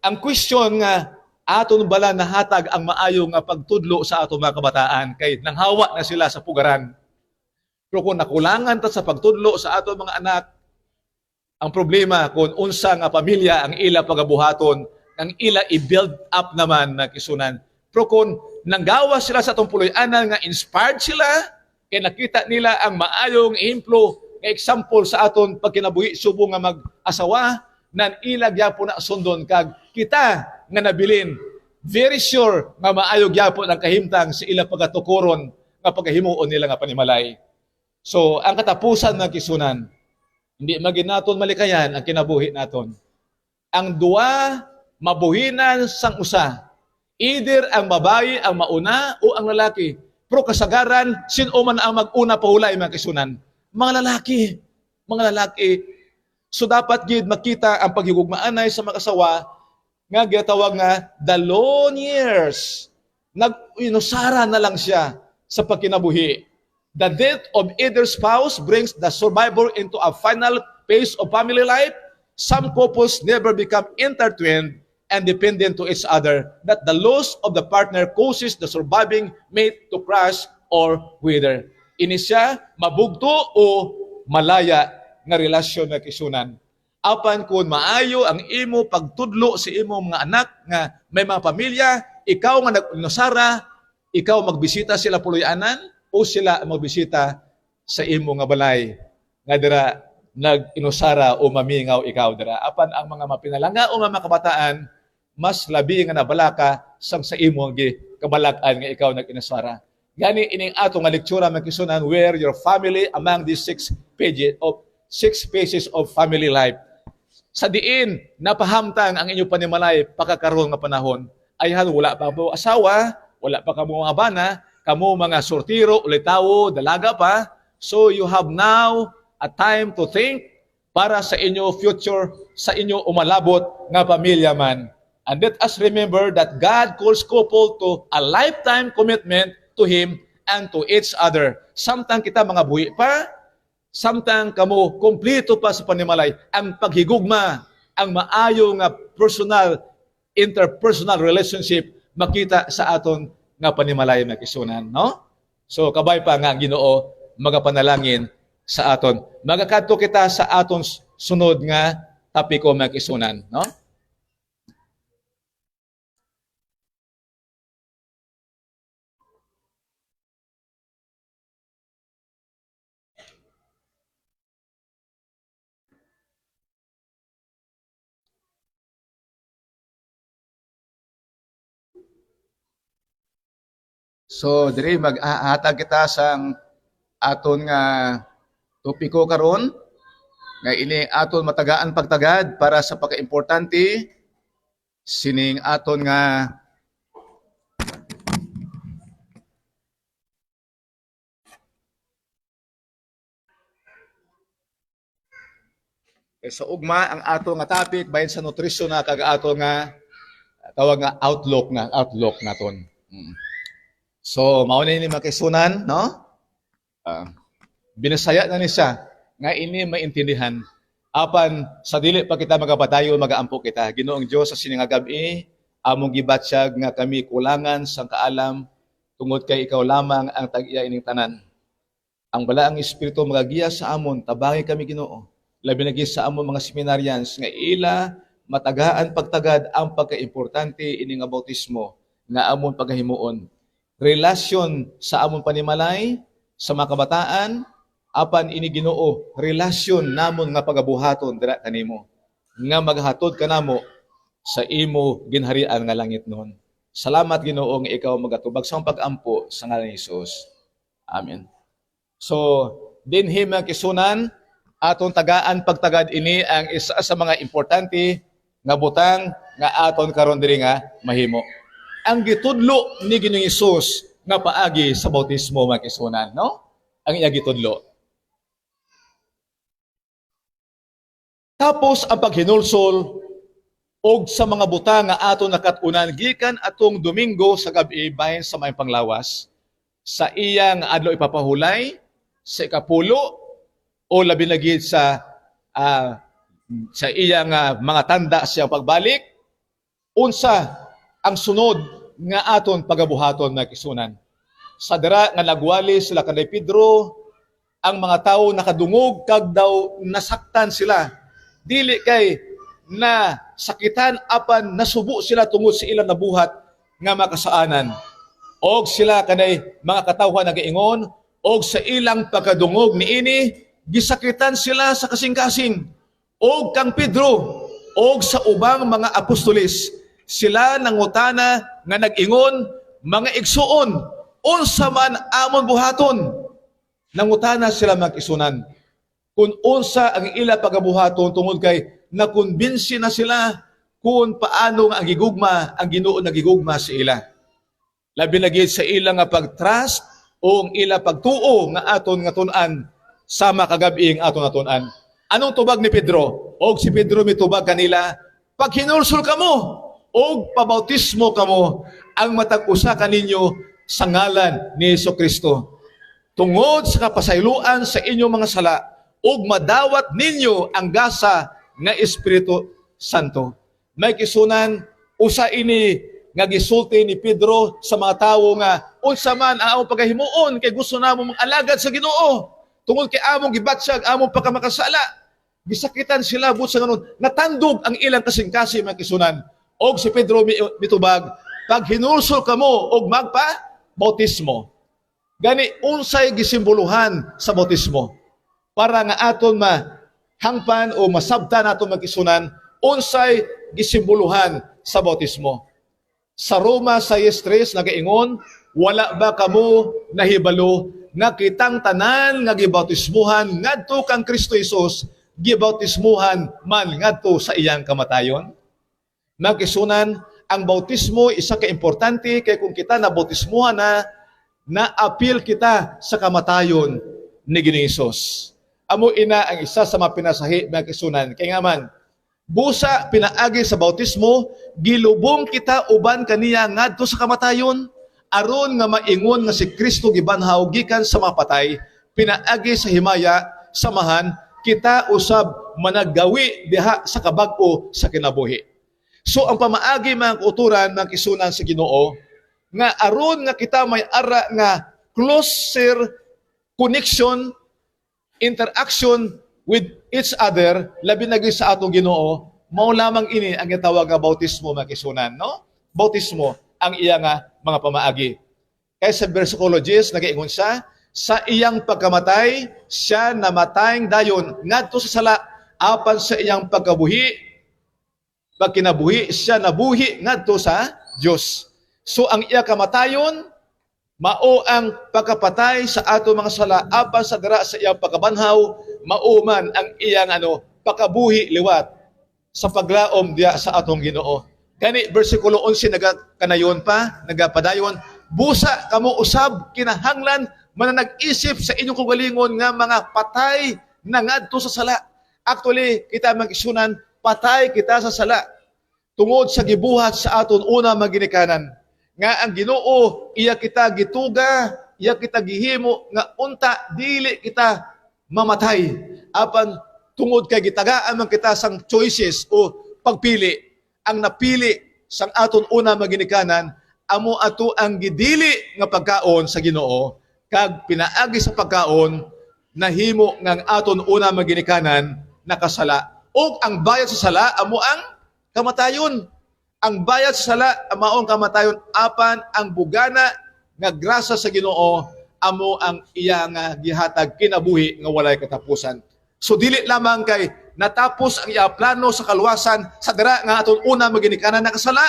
ang question nga, aton bala nahatag ang maayo nga pagtudlo sa aton mga kabataan kay nanghawa na sila sa pugaran. Pero kung nakulangan ta sa pagtudlo sa aton mga anak, ang problema kung unsa nga pamilya ang ila pagabuhaton, ang ila i-build up naman na kisunan. Pero kung nanggawa sila sa atong puloy-anan nga inspired sila, kaya nakita nila ang maayong ehemplo, example sa aton pagkinabuhi subong nga mag-asawa, nan ilag yapo na sundon kag kita nga nabilin. Very sure nga maayog yapo ang kahimtang sa ilang pagatukoron nga paghimuon nila nga panimalay. So, ang katapusan ng kisunan, hindi magin naton malikayan ang kinabuhi naton. Ang duwa, mabuhinan sang usa. Either ang babae ang mauna o ang lalaki. Pero kasagaran, sino man ang mag-una pahulay mga kisunan? Mga lalaki. Mga lalaki. So dapat gid makita ang paghigugmaanay sa mag-asawa nga gitawag nga the lone years. Nag-inusara na lang siya sa pagkinabuhi. The death of either spouse brings the survivor into a final phase of family life. Some couples never become intertwined and dependent to each other, that the loss of the partner causes the surviving mate to crash or wither. Ini siya mabugto o malaya nga relasyon nga kisunan. Apan kung maayo ang imo pagtudlo sa imo mga anak nga may mga pamilya, ikaw nga nag-inusara, ikaw magbisita sila puluyanan o sila magbisita sa imo nga balay nga dira nag-inusara o mamingaw ikaw dira. Apan ang mga mapinalanga o mga kabataan, mas labi nga nabalaka sang sa imo gi kabalakan nga ikaw nag-inusara. Gani ining ato nga lektura magkisunan where your family among these 6 pages of family life. Sa diin napahamtang ang inyong panimalay pagkakaroon nga panahon. Ayhan wala pa mo asawa, wala pa kamo mga bana, kamo mga sortiro, ulitawo, dalaga pa. So you have now a time to think para sa inyo future, sa inyo umalabot nga pamilya man. And let us remember that God calls couple to a lifetime commitment to Him and to each other. Samtang kita mga buhi pa, samtang kamo kompleto pa sa panimalay, ang paghigugma, ang maayo nga personal, interpersonal relationship makita sa aton nga panimalay na kisunan, no? So kabay pa nga Ginoo magapanalangin sa aton. Magakadto kita sa aton sunod nga tapiko nga kisunan, no? So, diri mag-ahatag kita sang aton nga topiko karon nga ini aton matagaan pagtagad para sa pagkaimportante sining aton nga sa ugma ang ato nga topic bahin sa nutrisyon na kag ato nga tawag nga outlook naton. So, mao na ini makisunan, no? Binasaya na ni siya nga ini maintindihan. Apan sa dili pa kita magapadayon magaampo kita. Ginoong Dios sa sining gabi among gibatsyag nga kami kulangan sang kaalam tungod kay ikaw lamang ang tag-iya ining tanan. Ang balaang espiritu magagiya sa amon tabangi kami Ginoo. Labi na sa amon mga seminarians nga ila matagaan pagtagad ang pagkaimportante ini nga bautismo nga amon paghimuon. Relasyon sa amon panimalay, sa mga kabataan, apan ini Ginoo, relasyon namon nga pagabuhaton dira kanimo, nga maghatod kanamo sa imo ginharian nga langit noon. Salamat Ginoo nga ikaw magatubag sa pag-ampo sa ngalan ni Hesus. Amen. So, dinhi mga kisunan, aton tagaan pagtagad ini ang isa sa mga importante nga butang nga aton karon diri nga mahimo. Ang gitudlo ni Ginoong Hesus nga paagi sa bautismo mga kisunan, no? Ang iya gitudlo. Tapos ang paghinulsol og sa mga butang nga aton nakatunan gikan atong Domingo sa gabi bahin sa may panglawas sa iyang adlaw ipapahulay sa ikapulo o labi na gid sa iyang mga tanda siyang pagbalik unsa ang sunod nga aton pagabuhaton na kisunan. Sa dira nga nagwali sila kanay Pedro, ang mga tawo nakadungog kag daw nasaktan sila. Dili kay na sakitan apan nasubo sila tungod sa ilang nabuhat nga makasaanan. Og sila kanay mga katawhan nagaingon, og sa ilang pagkadungog niini gisakitan sila sa kasing-kasing. Og kang Pedro, og sa ubang mga apostolis, sila nangutana nga nag-ingon, mga igsuon, unsa man amon buhaton. Nangutana sila mag-isunan. Kung unsa ang ila pagabuhaton tungod kay nakumbinsi na sila kung paano nga ang gigugma, ang Ginoo nagigugma sa ila. Labi na gid sa ila nga pag-trust o ang ila pagtuo nga aton nga tun-an sama kagabi ang aton natunan. Anong tubag ni Pedro? Og si Pedro mitubag kanila, pag hinulsol kamo, og pabautismo kamo ang matag-usa kaninyo sa ngalan ni Jesucristo. Tungod sa kapasayloan sa inyong mga sala, og madawat ninyo ang gasa nga Espiritu Santo. May kisunan, usa ini nga gisulti ni Pedro sa mga tawo nga, unsa man ang pagkahimuon kay gusto namo mag-alagad sa Ginoo. tungod kay among gibatsyag among pagkamakasala. Gisakitan sila but sa ganun, natandog ang ilang kasing-kasing mga kisunan. Og si Pedro mitubag, pag hinulsol kamo og magpa bautismo. Gani unsay gisimboluhan sa bautismo para nga aton mahangpan o masabtan aton magkisunan unsay gisimboluhan sa bautismo. Sa Roma 6:3 nagaingon, wala ba kamo nahibalo nga kitang tanan nga gibautismuhan ngadto kang Kristo Hesus gibautismuhan man ngadto sa iyang kamatayon? Magkisunan, ang bautismo isa ka importante kay kung kita nabautismuhan na-appeal kita sa kamatayon ni Ginoong Hesus. Amo ina ang isa sa mga pinasahi mga kisunan. Kaya nga man, busa pinaagi sa bautismo, gilubong kita uban kaniya ngadto sa kamatayon, aron nga maingon nga si Kristo gibanhaw gikan sa mga patay, pinaagi sa himaya, samahan, kita usab managgawi diha sa kabag-o sa kinabuhi. So ang pamaagi mga kauturan ng kisunan sa Ginoo nga aron nga kita may ara nga closer connection, interaction with each other, labi na sa atong Ginoo, mao lamang ini ang gitawag nga bautismo mga kisunan, no? Bautismo ang iya nga mga pamaagi. Kaya sa versikulo 10 nagaingon siya, sa iyang pagkamatay siya namatayng dayon ngadto sa sala apan sa iyang pagkabuhi pagkinabuhi siya nabuhi ngadto sa Dios. So ang iya kamatayon mao ang pagkapatay sa ato mga sala apan sa dira sa iyang pagkabanhaw mao man ang iyang pagkabuhi liwat sa paglaom diya sa atong Ginoo. Kani bersikulo 11 nagakanayon pa, nagapadayon, busa kamo usab kinahanglan mananag-isip sa inyong kagalingon nga mga patay na ngadto sa sala. Actually, kita mag-isunan, patay kita sa sala. Tungod sa gibuhat sa aton una maginikanan. Nga ang Ginoo, iya kita gituga, iya kita gihimo, nga unta, dili kita mamatay. Apan, tungod kay gitagaan man kita sang choices o pagpili. Ang napili sang aton una maginikanan, amo ato ang gidili nga pagkaon sa Ginoo, kag pinaagi sa pagkaon, nahimo nga ang aton una maginikanan, nakasala. O ang bayad sa sala, amo ang kamatayon. Ang bayad sa sala, amo ang kamatayon, apan ang bugana nga grasa sa Ginoo, amo ang iya nga gihatag kinabuhi nga walay katapusan. So dili lamang kay natapos ang iya plano sa kaluwasan sa dira nga aton una maginikanan nakasala,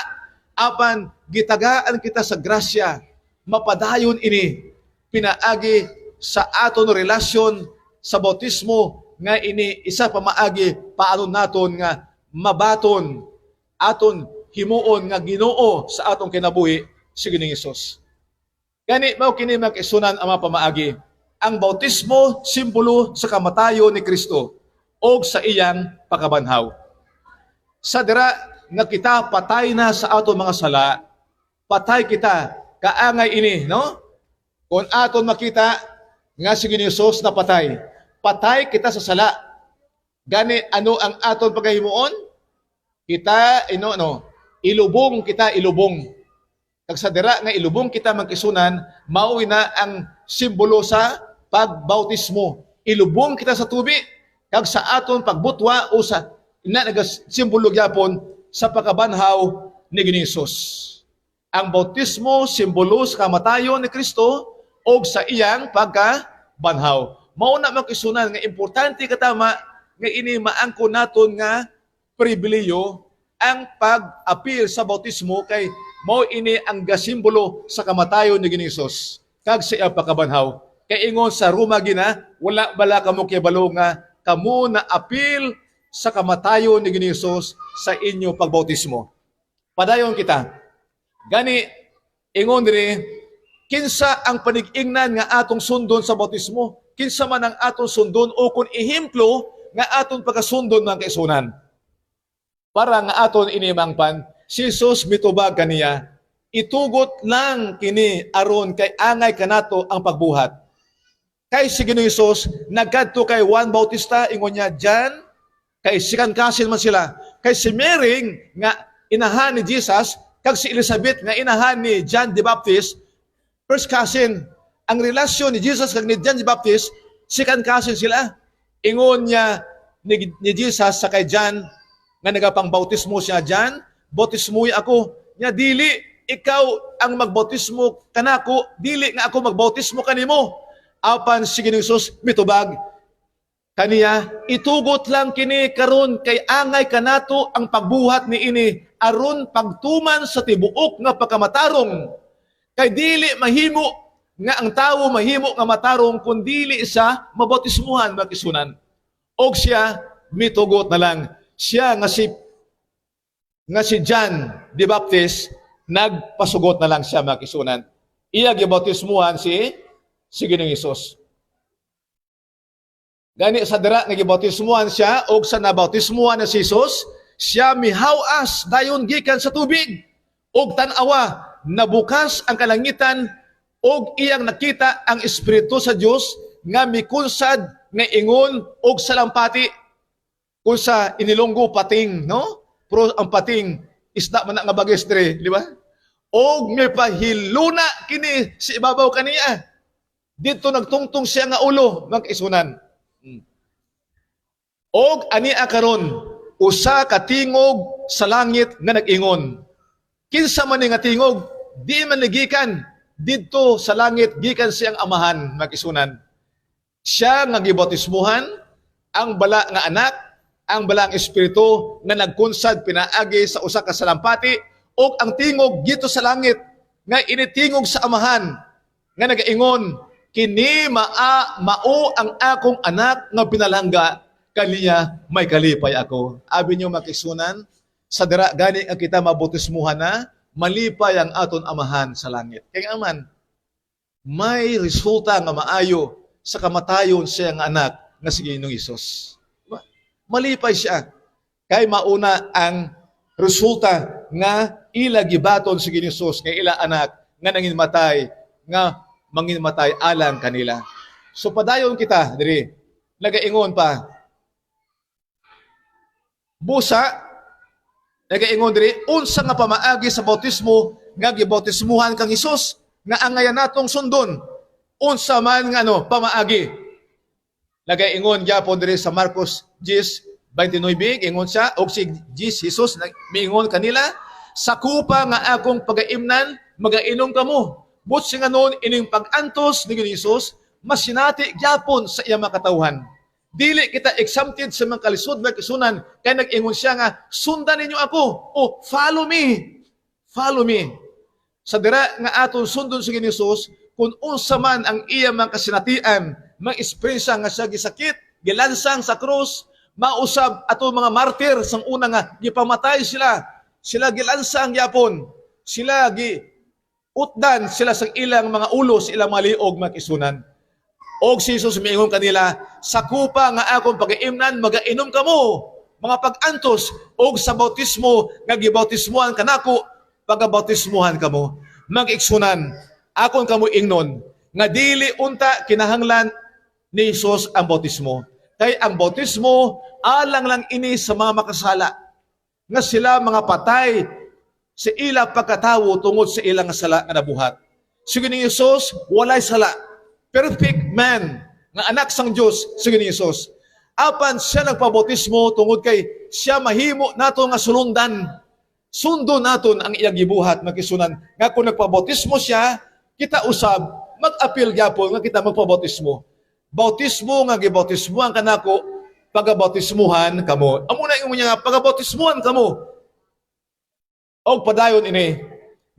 apan gitagaan kita sa grasya, mapadayon ini, pinaagi sa aton relasyon sa bautismo nga ini isa pa maagi paano naton nga mabaton aton himuon nga Ginoo sa atong kinabuhi si Ginoong Hesus. Gani mao kini mag-isunan ang mga pamaagi. Ang bautismo simbolo sa kamatayon ni Kristo o sa iyang pagkabanhaw. Sa dira nga kita patay na sa aton mga sala, patay kita kaangay ini, no? Kung aton makita nga si Ginoong Hesus na patay, patay kita sa sala. Gani ano ang aton pagkahimuon? Kita ilubong kita ilubong. Kag sa dira nga ilubong kita magkisunan, mao na ang simbolo sa pagbautismo. Ilubong kita sa tubig kag sa aton pagbutwa o sa simbolo gyapon sa pagkabanhaw ni Ginoong Hesus. Ang bautismo simbolo sa kamatayon ni Kristo o sa iyang pagkabanhaw. Mao na makisunan nga importante katama nga ini maangko naton nga pribileyo ang pag-appeal sa bautismo kay mao ini ang gasimbolo sa kamatayon ni Ginoong Hesus kag sa iyang pagkabanhaw. Kay ingon sa Roma gina, wala bala kamo kibalo nga kamo na appeal sa kamatayon ni Ginoong Hesus sa inyo pagbautismo. Padayon kita. Gani ingon diri, kinsa ang panig-ingnan nga atong sundon sa bautismo? Kinsa man ang atong sundon o kung ehemplo nga aton pagkasundon ng kaisunan? Para nga aton inimangpan, si Jesus mitubag kaniya, itugot lang kini aron kay angay kanato ang pagbuhat. Kay si Ginoong Hesus, nagkadto kay Juan Bautista, ingon niya, Jan, kay sikan kasin man sila. Kay si Mary, nga inahan ni Jesus, kag si Elizabeth, nga inahan ni John the Baptist, first cousin. Ang relasyon ni Jesus kag ni John the Baptist, Second cousin sila. Ingon niya ni Jesus sa kay John, nga nagapang-bautismo siya, John, bautismoy ako. Nya dili, ikaw ang magbautismo kanako, dili nga ako magbautismo kanimo. Apan si Ginoong Hesus mitubag kaniya, itugot lang kini karon kay angay kanato ang pagbuhat ni ini aron pagtuman sa tibuok nga pagkamatarong. Kay dili mahimo nga ang tawo mahimo nga matarong kun dili sa mabautismuhan makisunan. Og siya mitugot na lang. Siya nga si John the Baptist nagpasugot na lang siya makisunan. Iya gibautismuhan si Ginoong Hesus. Gani sa dira nga gibautismuhan siya og sa nabautismuhan na si Jesus, siya mihawas dayon gikan sa tubig. Og tan-awa nabukas ang kalangitan og iyang nakita ang Espiritu sa Dios nga mikunsad nga ingon og salampati kung sa inilonggo pating, no? Pero ang pating isda man nga bagis dire, di ba? Og may pahiluna kini si ibabaw kaniya. Dito nagtungtong siya nga ulo magkaisunan. Og ania karon usa ka tingog sa langit nga nag-ingon. Kinsa man nga tingog, di man ligikan didto sa langit gikan siyang amahan magisunan. Siya nga gibautismuhan ang bala nga anak, ang bala nga espiritu nga nagkunsad pinaagi sa usa ka salampati og ang tingog dito sa langit nga initingog sa amahan nga nagaingon, kini mao ang akong anak nga pinalangga, kaniya may kalipay ako. Abi niyo makisunan, sa dira gani ang kita mabautismuhan na malipay ang aton amahan sa langit. Kaya aman, may resulta nga maayo sa kamatayon siya nga anak nga si Ginoong Hesus. Malipay siya. Kay mauna ang resulta nga ila gibaton si Ginoong Hesus nga ila anak nga nanginmatay, nga manginmatay alang kanila. So padayon kita diri, nagaingon pa. Busa, nagaingon diri, unsa nga pamaagi sa bautismo nga gibautismuhan kang Hesus nga angayan natong sundon. Unsa man nga pamaagi. Nagaingon gyapon diri sa Marcos 10:29, ingon siya og si Jesus miingon kanila, sakupa nga akong pagaimnan magainom kamo. But siya nga noon ining pag-antos ni Hesus masinati gyapon sa iyang makatawhan. Dili kita exempted sa mga kalisod mga kisunan, kaya nag-ingon siya nga, sundan ninyo ako, o follow me. Follow me. Sa dira nga aton sundon sa Ginoong Hesus, kung unsa man ang iya mga kasinatian, mga esprensa nga siya gisakit, gilansang sa krus, mausab ato mga martir sang una nga gipamatay sila. Sila gilansang yapon. Sila utdan sila sa ilang mga ulo, sa ilang mga liog mga kisunan. Og si Jesus miingon kanila, sakupa nga akong pag-iimnan, magainom kamo, mga pag-antos, og sa bautismo, nga gibautismuhan kanako, pagabautismuhan kamo. Mag-iksunan, akon kamo ingnon, nga dili unta kinahanglan ni Jesus ang bautismo. Kay ang bautismo, alang lang ini sa mga makasala, nga sila mga patay sa ila pagkatawo tungod sa ilang sala nga nabuhat. Sige ni Jesus, walay sala. Perfect man, nga anak sang Diyos, sige ni Jesus. Apan siya nagpabautismo tungod kay siya mahimo nato nga sulundan. Sundo naton ang iyang gibuhat makisunan. Nga kung nagpabautismo siya, kita usab, mag-appeal gyapon nga kita magpabautismo. Bautismo nga gibautismuhan kanako, pagabautismuhan kamo. Amo na ingon niya nga pagabautismuhan kamo. Og padayon ini,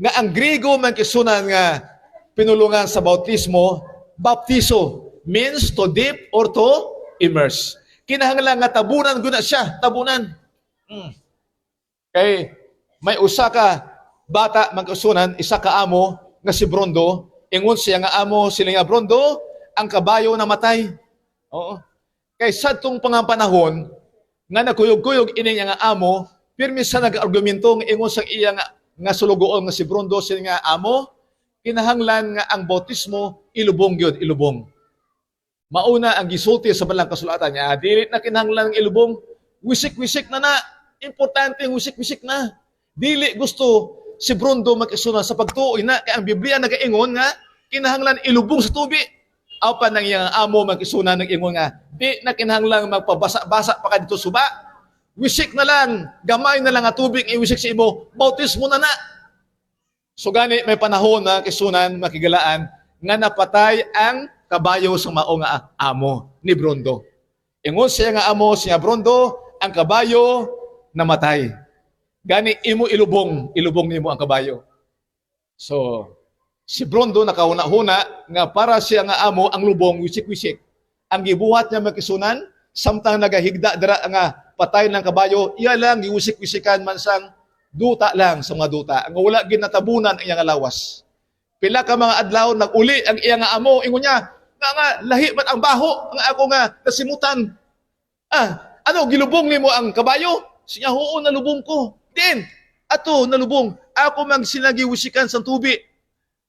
nga ang Griego man kisunan nga pinulungan sa bautismo, baptizo means to dip or to immerse. Kinahanglan nga tabunan guna siya, tabunan. Kay may usa ka bata magkasunan, isa ka amo nga si Brondo, ingon siya nga amo sila nga Brondo, ang kabayo na matay. Oo. Kay sadtong pangampanahon nga nakuyog-kuyog ini nga amo, pirmi sa nag-argumento nga ingon sa iya nga sulugoon nga si Brondo sila nga amo, kinahanglan nga ang bautismo ilubong gyud, ilubong. Mauna ang gisulti sa balang kasulatan niya, dili na kinahanglan ilubong, wisik-wisik na. Importante wisik-wisik na. Dili gusto si Brondo mag-isuna sa pagtuoy na kay ang Biblia nagaingon nga kinahanglan ilubong sa tubi. Apan ng iyang amo magkisunan ng ingon nga, di na kinahanglang magpabasa-basa pa ka dito suba. Wisik na lang, gamay na lang nga tubig iwisik sa imo, bautismo na na. So gani may panahon na kisunan makigalaan nga napatay ang kabayo sa mao nga amo ni Brondo. Ingon siya nga amo siya Brondo, ang kabayo namatay. Gani imo ilubong nimo ang kabayo. So si Brondo nakauna-huna nga para siya nga amo ang lubong wisik-wisik. Ang gibuhat niya makisunan samtang nagahigda dira nga patay ng kabayo, iya lang giwisik-wisikan man sang duta lang sa mga duta. Ang wala ginatabunan ang iyang lawas. Pila ka mga adlaw naguli ang iya nga amo, ingon niya, nga lahi man ang baho nga ako nga nasimutan. Ano gilubong nimo ang kabayo? Siya oo nalubong ko. Din ato nalubong. Ako mang sinagiwisikan sa tubi.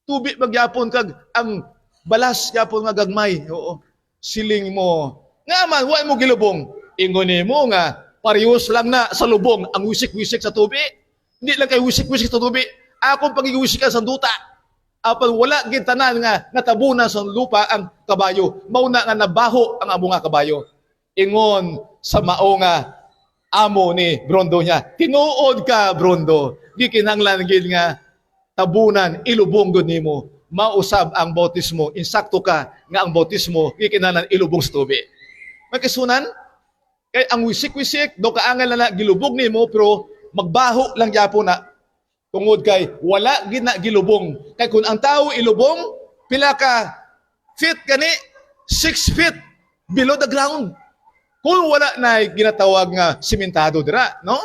Tubi magyapon kag ang balas yapon nga gagmay. Oo. Siling mo. Nga man wa mo gilubong. Ingon nimo nga parehas lang na sa lubong ang wisik-wisik sa tubi. Hindi lang kay wisik-wisik sa tubi. Akong pagiwisikan sa duta. Apan wala gid tanan nga natabunan sa lupa ang kabayo. Mauna nga nabaho ang amo nga kabayo. Ingon sa mao nga amo ni Brondo niya. Tinuod ka Brondo. Di kinahanglan gid nga tabunan ilubong gud nimo. Mausab ang bautismo. Insakto ka nga ang bautismo di kinahanglan ilubong sa tubi. Magkasunan kay ang wisik-wisik do kaangal na gilubog nimo pero magbaho lang gyapon na tungod kay wala gid na gilubong. Kay kun ang tawo ilubong pila ka feet gani 6 feet below the ground. Kung wala na ginatawag nga simentado dira, no?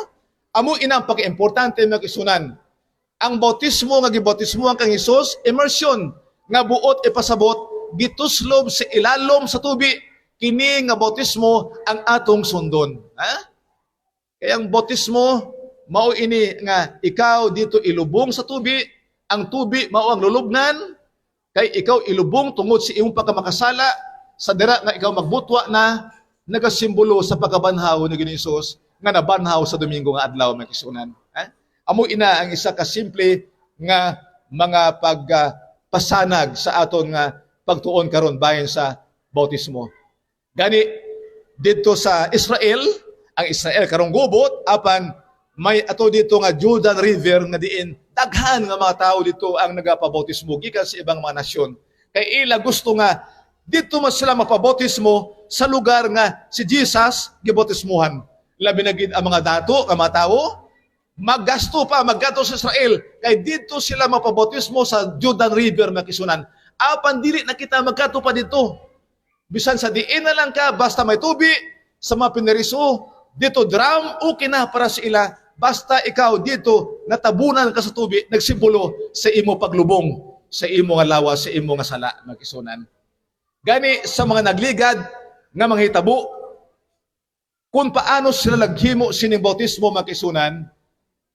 Amo inang pagka-importante magisunan. Ang bautismo nga gibautismohan kang Hesus, immersion nga buot ipasabot gituslob sa ilalom sa tubi. Kini nga bautismo ang atong sundon. Ha? Kaya ang bautismo mao ini nga ikaw dito ilubong sa tubi, ang tubi mao ang lulubngan, kay ikaw ilubong tungod sa imong pagkamakasala sa dira nga ikaw magbutwa na nagasimbolo sa pagkabanhaw ni Hesus nga nabanhaw sa Domingo nga adlaw makisunan. Ha? Amo ina ang isa ka simple nga mga pagpasanag sa aton nga pagtuon karon bahin sa bautismo. Gani dito sa Israel, ang Israel karong gubot apan may ato dito nga Jordan River nga diin daghan nga mga tao dito ang nagapabautismo gikan sa ibang mga nasyon. Kay ila gusto nga dito mas sila mapabautismo sa lugar nga si Jesus gibautismuhan. Labi na gid ang mga dato nga mga tao maggasto sa Israel kay dito sila mapabautismo sa Jordan River makisunan. Apan dili na kita magkato pa dito. Bisan sa diin na lang ka, basta may tubi, sa mga pineriso, dito drum, okay na para sa ila. Basta ikaw dito, natabunan ka sa tubi, nagsimbolo sa imo paglubong, sa imo nga lawas, sa imo nga sala, magkisunan. Gani sa mga nagligad, nga mga hitabo, kung paano sila naghimo sining bautismo, magkisunan,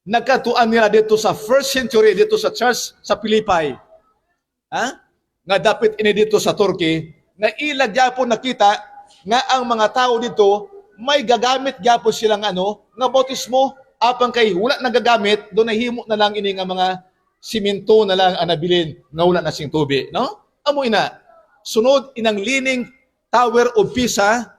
nagkatuan nila dito sa 1st century, dito sa church sa Pilipay. Ha? Nga dapat ini dito sa Turkey, nga ilag gyapon nakita nga ang mga tao dito may gagamit gyapon silang nga bautismo apan kay wala nagagamit do nahimo na lang ini nga mga simento na lang ang nabilin nga wala na sing tubi, no? Amo ina sunod inang leaning Tower of Pisa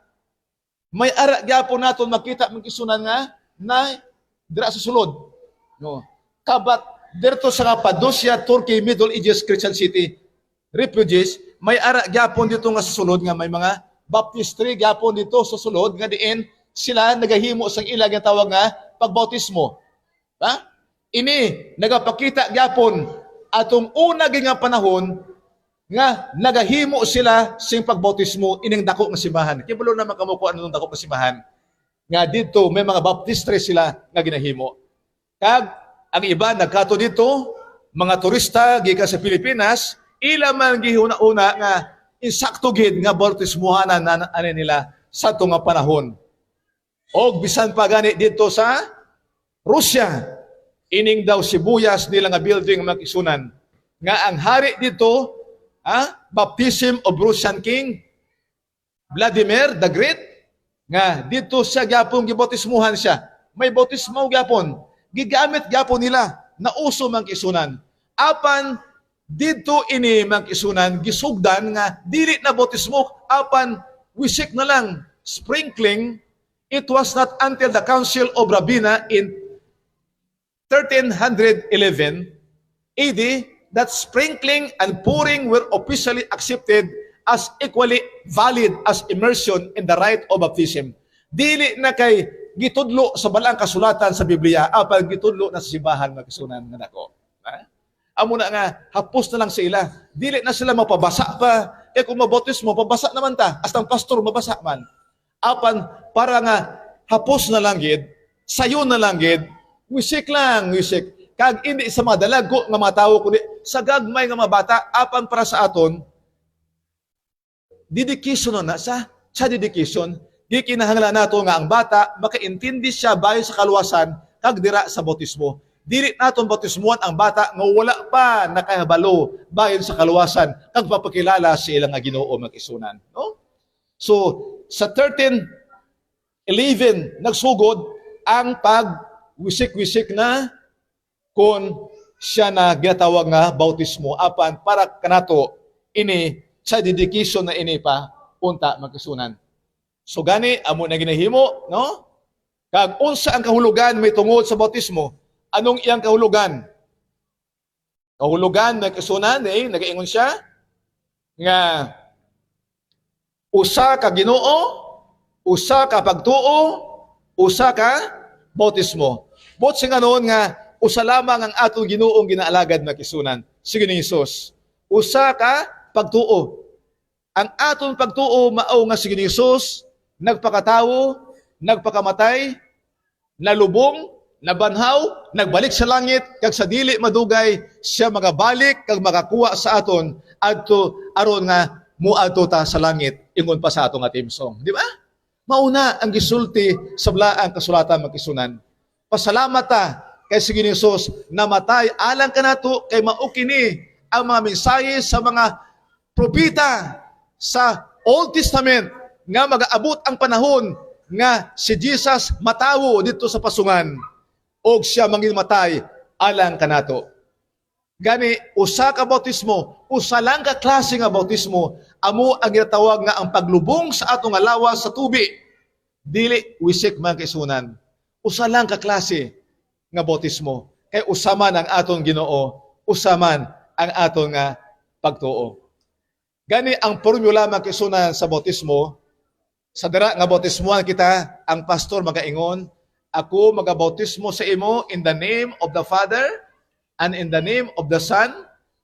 may ara gyapon naton makita magkisunan nga na dira sa sulod, no? Kabat dito sa Cappadocia, Turkey, Middle Ages Christian City refugees, may ara gyapon dito nga sa sulod nga may mga baptistry gyapon dito sa sulod nga diin sila nagahimo sang ila nga tawag nga pagbautismo. Ha? Ini nagapakita gyapon atong una nga panahon nga nagahimo sila sing pagbautismo ining dako nga simbahan. Kibulo na makamuko ano dako nga simbahan. Nga dito may mga baptistry sila nga ginahimo. Kag ang iba nagkato dito mga turista gikan sa Pilipinas ila man gihuna-una nga insakto gid nga bautismuhanan na nila sa atong nga panahon. Og bisan pa gani dito sa Russia, ining daw sibuyas nila nga building makisunan nga ang hari dito, baptism of Russian King Vladimir the Great, nga dito siya gyapon gibautismuhan siya. May bautismo gyapon, gigamit gyapon nila na uso man kisunan. Apan didto ini magisunan gisugdan nga dili na bautismo apan wisik na lang sprinkling. It was not until the Council of Ravenna in 1311 AD that sprinkling and pouring were officially accepted as equally valid as immersion in the rite of baptism. Dili na kay gitudlo sa balang kasulatan sa Biblia apan gitudlo na sa simbahan magisunan nga nako. Amo na nga hapos na lang sila. Dili na sila mapabasa pa. Kung mabautismo pabasa naman ta. Hasta ang pastor mabasa man. Apan para nga hapos na lang gid, sayo na lang gid, wisik lang, wisik. Kag hindi sa mga dalago nga mga tao kundi sa gagmay nga mga bata apan para sa aton dedication na sa dedication di kinahanglan nato nga ang bata makaintindi siya bayo sa kaluwasan kag dira sa bautismo. Dili naton bautismuan ang bata nga wala pa nakahabalo bayon sa kaluwasan kag papakilala sa ilang nga Ginoo mag-isunan, no? So sa 1311 nagsugod ang pag-wisik-wisik na kung siya na ginatawag nga bautismo apan para kanato ini sa dedication na ini pa unta magkasunan. So gani amo na ginahimo, no? Kag unsa ang kahulugan may tungod sa bautismo? Anong iyang kahulugan? Kahulugan magkasunan nagaingon siya nga usa ka Ginoo, usa ka pagtuo, usa ka bautismo. Bot sing anon nga usa lamang ang atong Ginoong ginaalagad na kisunan. Sige ni Hesus. Usa ka pagtuo. Ang aton pagtuo mao nga sige ni Hesus nagpakatawo, nagpakamatay, nalubong, nabanhaw, nagbalik sa langit kag sa dili madugay siya magabalik kag makakuha sa aton adto aron nga muadto ta sa langit ingon pa sa atong atimsong. Di ba? Mauna ang gisulti sa balaang kasulatan magkisunan. Pasalamat ta kay sige ni Hesus namatay alang kanato kay mao kini ang mga mensahe sa mga propeta sa Old Testament nga magaabot ang panahon nga si Jesus matawo dito sa pasungan og siya mangimatay alang kanato. Gani usa ka bautismo, usa lang ka klase nga bautismo amo ang ginatawag nga ang paglubong sa atong nga lawas sa tubig. Dili wisik man kaisunan. Usa lang ka klase nga bautismo kay usa man ang atong Ginoo, usa man ang atong nga pagtuo. Gani ang formula man kaisunan sa bautismo, sa dira nga bautismuan kita, ang pastor magaingon, ako magabautismo sa imo in the name of the Father, and in the name of the Son,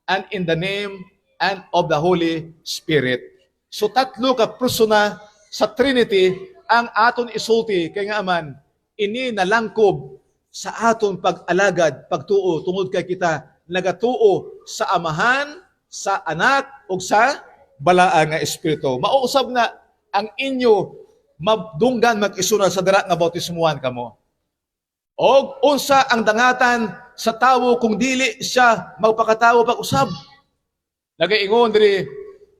and in the name and of the Holy Spirit. So tatlo ka persona sa Trinity ang aton isulti kay nga aman ini nalangkob sa aton pag-alagad, pagtuo tungod kay kita nagatuo sa Amahan, sa Anak ug sa Balaang nga Espiritu. Mauusab na ang inyo mabdunggan mag-isuna sa dira nga bautismuhan kamo. Og unsa ang dangatan sa tawo kung dili siya magpakatawo pag-usab. Nagaingon diri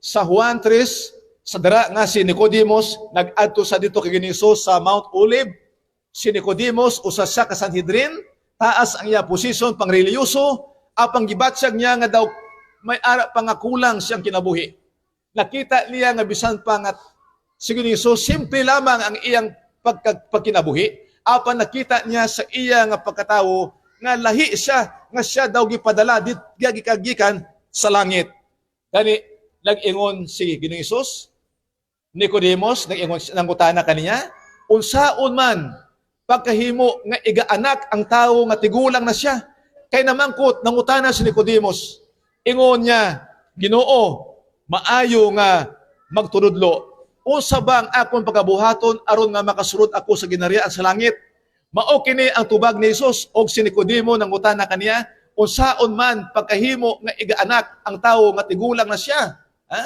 sa Juan 3 sa dira nga si Nicodemos nag-adto sa dito kay Hesus sa Mount Olive. Si Nicodemos usa siya ka Sanhedrin, taas ang iya posisyon pangreliyoso, apang gibatyag niya nga daw may ara pa nga kulang siyang kinabuhi. Nakita niya nga bisan pa nga sige ni Hesus simple lamang ang iyang pagkinabuhi. Apan nakita niya sa iya nga pagkatawo nga lahi siya nga siya daw gipadala dit gikan sa langit. Gani nag-ingon si Ginoong Hesus, Nicodemos nag-ingon nangutana kaniya, unsaon man pagkahimo nga igaanak ang tawo nga tigulang na siya. Kay namangkot nangutana si Nicodemos, ingon niya, Ginoo, maayo nga magtunudlo. Unsa bang akon pagabuhaton aron nga makasulod ako sa ginarian sa langit? Mao kini ang tubag ni Hesus og si Nicodemo nangutana kaniya, unsaon man pagkahimo nga igaanak ang tawo nga tigulang na siya. Ha?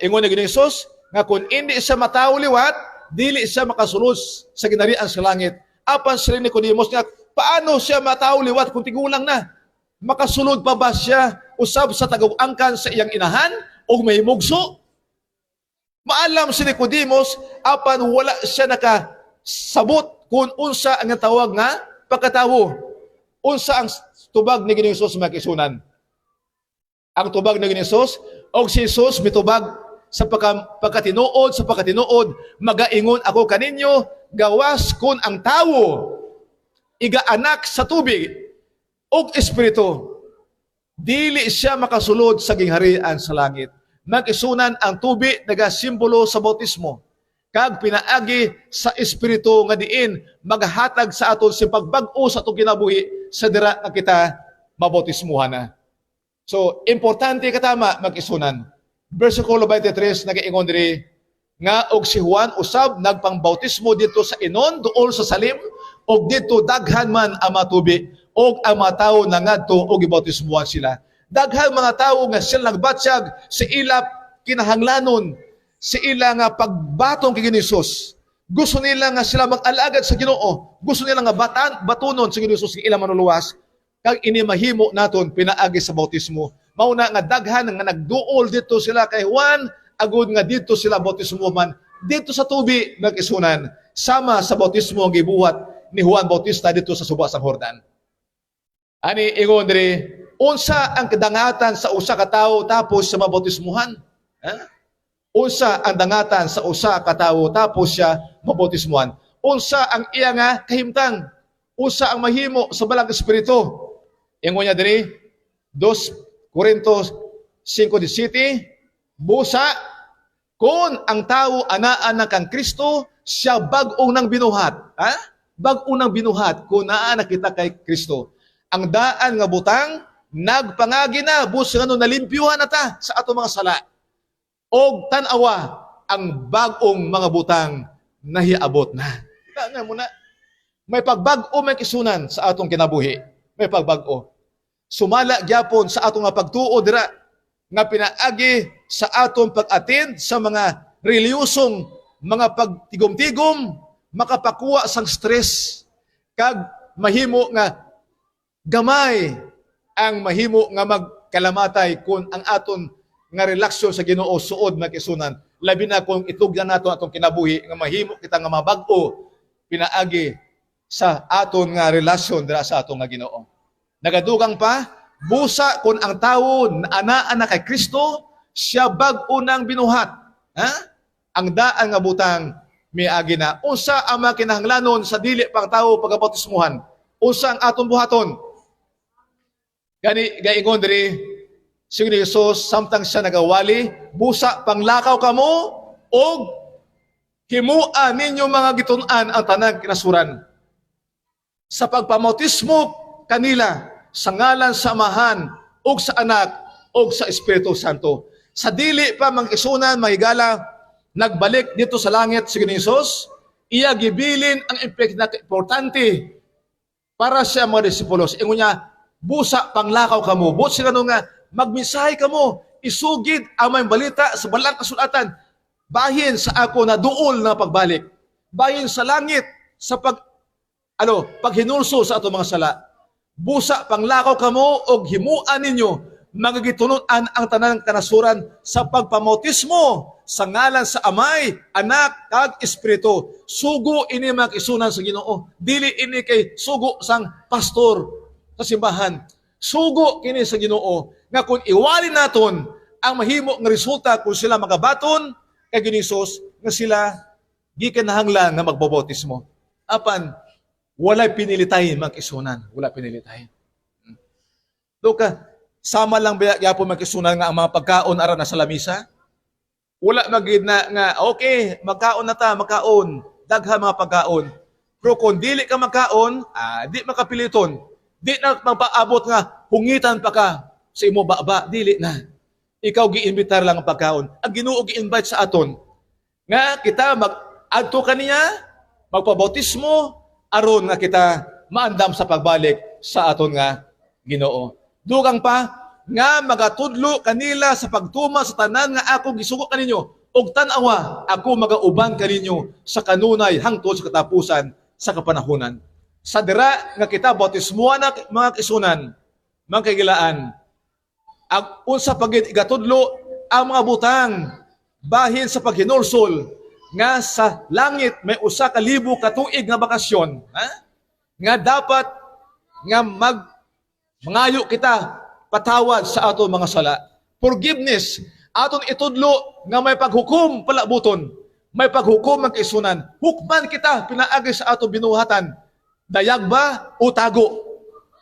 Ingon ni Ginoong Hesus nga kun hindi siya matawo liwat, dili siya makasulod sa ginarian sa langit. Apan si Nicodemos nga paano siya matawo liwat kung tigulang na? Makasulod pa ba siya usab sa tagug-angkan sa iyang inahan o may mugso? Maalam si Nicodemos, apan wala siya nakasabot kung unsa ang tawag nga pagkatawo. Unsa ang tubag ni Ginoong Hesus magkisunan. ang tubag ng Hesus, og si Jesus mitubag sa pagkatinuod, magaingon ako kaninyo, gawas kun ang tawo, igaanak sa tubig, og espiritu, dili siya makasulod sa gingharian sa langit. Mag-isunan ang tubig nagasimbolo sa bautismo, kag pinaagi sa espiritu nga diin maghatag sa aton sa pagbag-o sa atong kinabuhi sa dira nga kita mabautismuhan na. So, importante katama mag-isunan. Versikulo 23 nagaingon diri nga og si Juan usab nagpangbautismo dito sa Inon duol sa Salim, og dito daghan man ang matubig, og ang mga tawo nangadto og gibautismuhan sila. Daghan mga tawo nga sila nagbatsyag sa ila kinahanglanon, sa ila nga pagbatong kay Hesus. Gusto nila nga sila mag-alagad sa Ginoo, gusto nila nga batunon sa Hesus sa ila manuluwas, kag ini mahimo naton pinaagi sa bautismo. Mauna nga daghan nga nagduol dito sila kay Juan, agud nga dito sila bautismo man dito sa tubig nag-isunan, sama sa bautismo ang gibuhat ni Juan Bautista dito sa suba sang Jordan. Ani ingon diri, unsa ang kadangatan sa usa ka tawo tapos sa mabautismuhan? Unsa ang dangatan sa usa ka tawo tapos siya mabautismuhan? Unsa ang iya nga kahimtang? Unsa ang mahimo sa balang espiritu? Ingon niya diri 2 Corintos 5:17, busa kun ang tawo anaan kang Kristo, siya bag-ong nang binuhat. Bag-ong nang binuhat kung naa kita kay Kristo. Ang daan nga butang nagpangagi na busa ngano nalimpyuhan na ta sa ato mga sala. Og tan-awa ang bag-ong mga butang nahiabot na. Kita nga muna. May pagbag-o may kisunan sa atong kinabuhi. May pagbag-o. Sumala gyapon sa atong nga pagtuo dira nga pinaagi sa atong pag-attend sa mga reliyosong mga pagtigom-tigom, makapakuha sang stress, kag mahimo nga gamay ang mahimo nga magkalamatay kung ang aton nga relasyon sa Ginoo suod magkisunan. Labi na kung itugyan nato atong kinabuhi nga mahimo kita nga mabag-o pinaagi sa aton nga relasyon dira sa aton nga Ginoo. Nagadugang pa, busa kung ang tawo anaan na kay Kristo, siya bag-o nang binuhat. Ang daan nga butang miagi na. Unsa ang mga kinahanglanon sa dili pang tawo pagabautismuhan? Unsa ang atong buhaton? Gaingon diri si Jesus, samtang siya nagawali, busa panglakaw kamo og himuan ninyo mga gitun-an ang tanang kinasuran. Sa pagpamautismo kanila sa ngalan sa Amahan ug sa Anak ug sa Espiritu Santo. Sa dili pa mag-isunan mahigala nagbalik dito sa langit si Jesus, iya gibilin ang importante para sa mga disipulos. Ingon niya, busa panglakaw kamo, busa kano nga magmisahe kamo, isugid ang may balita sa balang kasulatan, bahin sa ako na duol na pagbalik, bahin sa langit sa paghinulso sa ato mga sala. Busa panglakaw kamo og himuan ninyo magagitunon-an ang tanang kanasuran sa pagpamautismo sa ngalan sa Amay, Anak kag Espiritu. Sugo ini mag-isunan sa Ginoo. Dili ini kay sugo sang pastor sa simbahan. Sugo kini sa Ginoo nga kung iwali naton ang mahimo nga resulta kung sila magabaton kay Hesus nga sila gikinahanglan nga magbabautismo. Apan walay pinilitahin mag-isunan. Wala pinilitahin. Doka, sama lang ba yapon mag-isunan nga ang mga pagkaon ara na sa lamisa? Wala magid na nga, okay, magkaon na ta, magkaon. Dagha mga pagkaon. Pero kung dili ka magkaon, di makapiliton. Di na magpaabot nga, hungitan pa ka sa imo baba. Dili na. Ikaw gi-invitar lang ang pagkaon. Ang Ginoo gi-invite sa aton. Nga kita mag-adto kaniya, magpabautismo, aron nga kita maandam sa pagbalik sa aton nga Ginoo. Dugang pa nga magatudlo kanila sa pagtuma sa tanan nga ako gisugo kaninyo og tan-awa ako magauban kaninyo sa kanunay hangtod sa katapusan sa kapanahunan. Sa dira nga kita bautismuhan na mga kisunan, mga kagilaan, unsa pagid igatudlo ang mga butang bahin sa paghinulsol nga sa langit may usa ka libo ka tuig nga bakasyon, nga dapat nga mangayo kita patawad sa aton mga sala. Forgiveness, aton itudlo nga may paghukom palabuton, may paghukom ang kaisunan. Hukman kita pinaagi sa aton binuhatan, dayag ba o tago.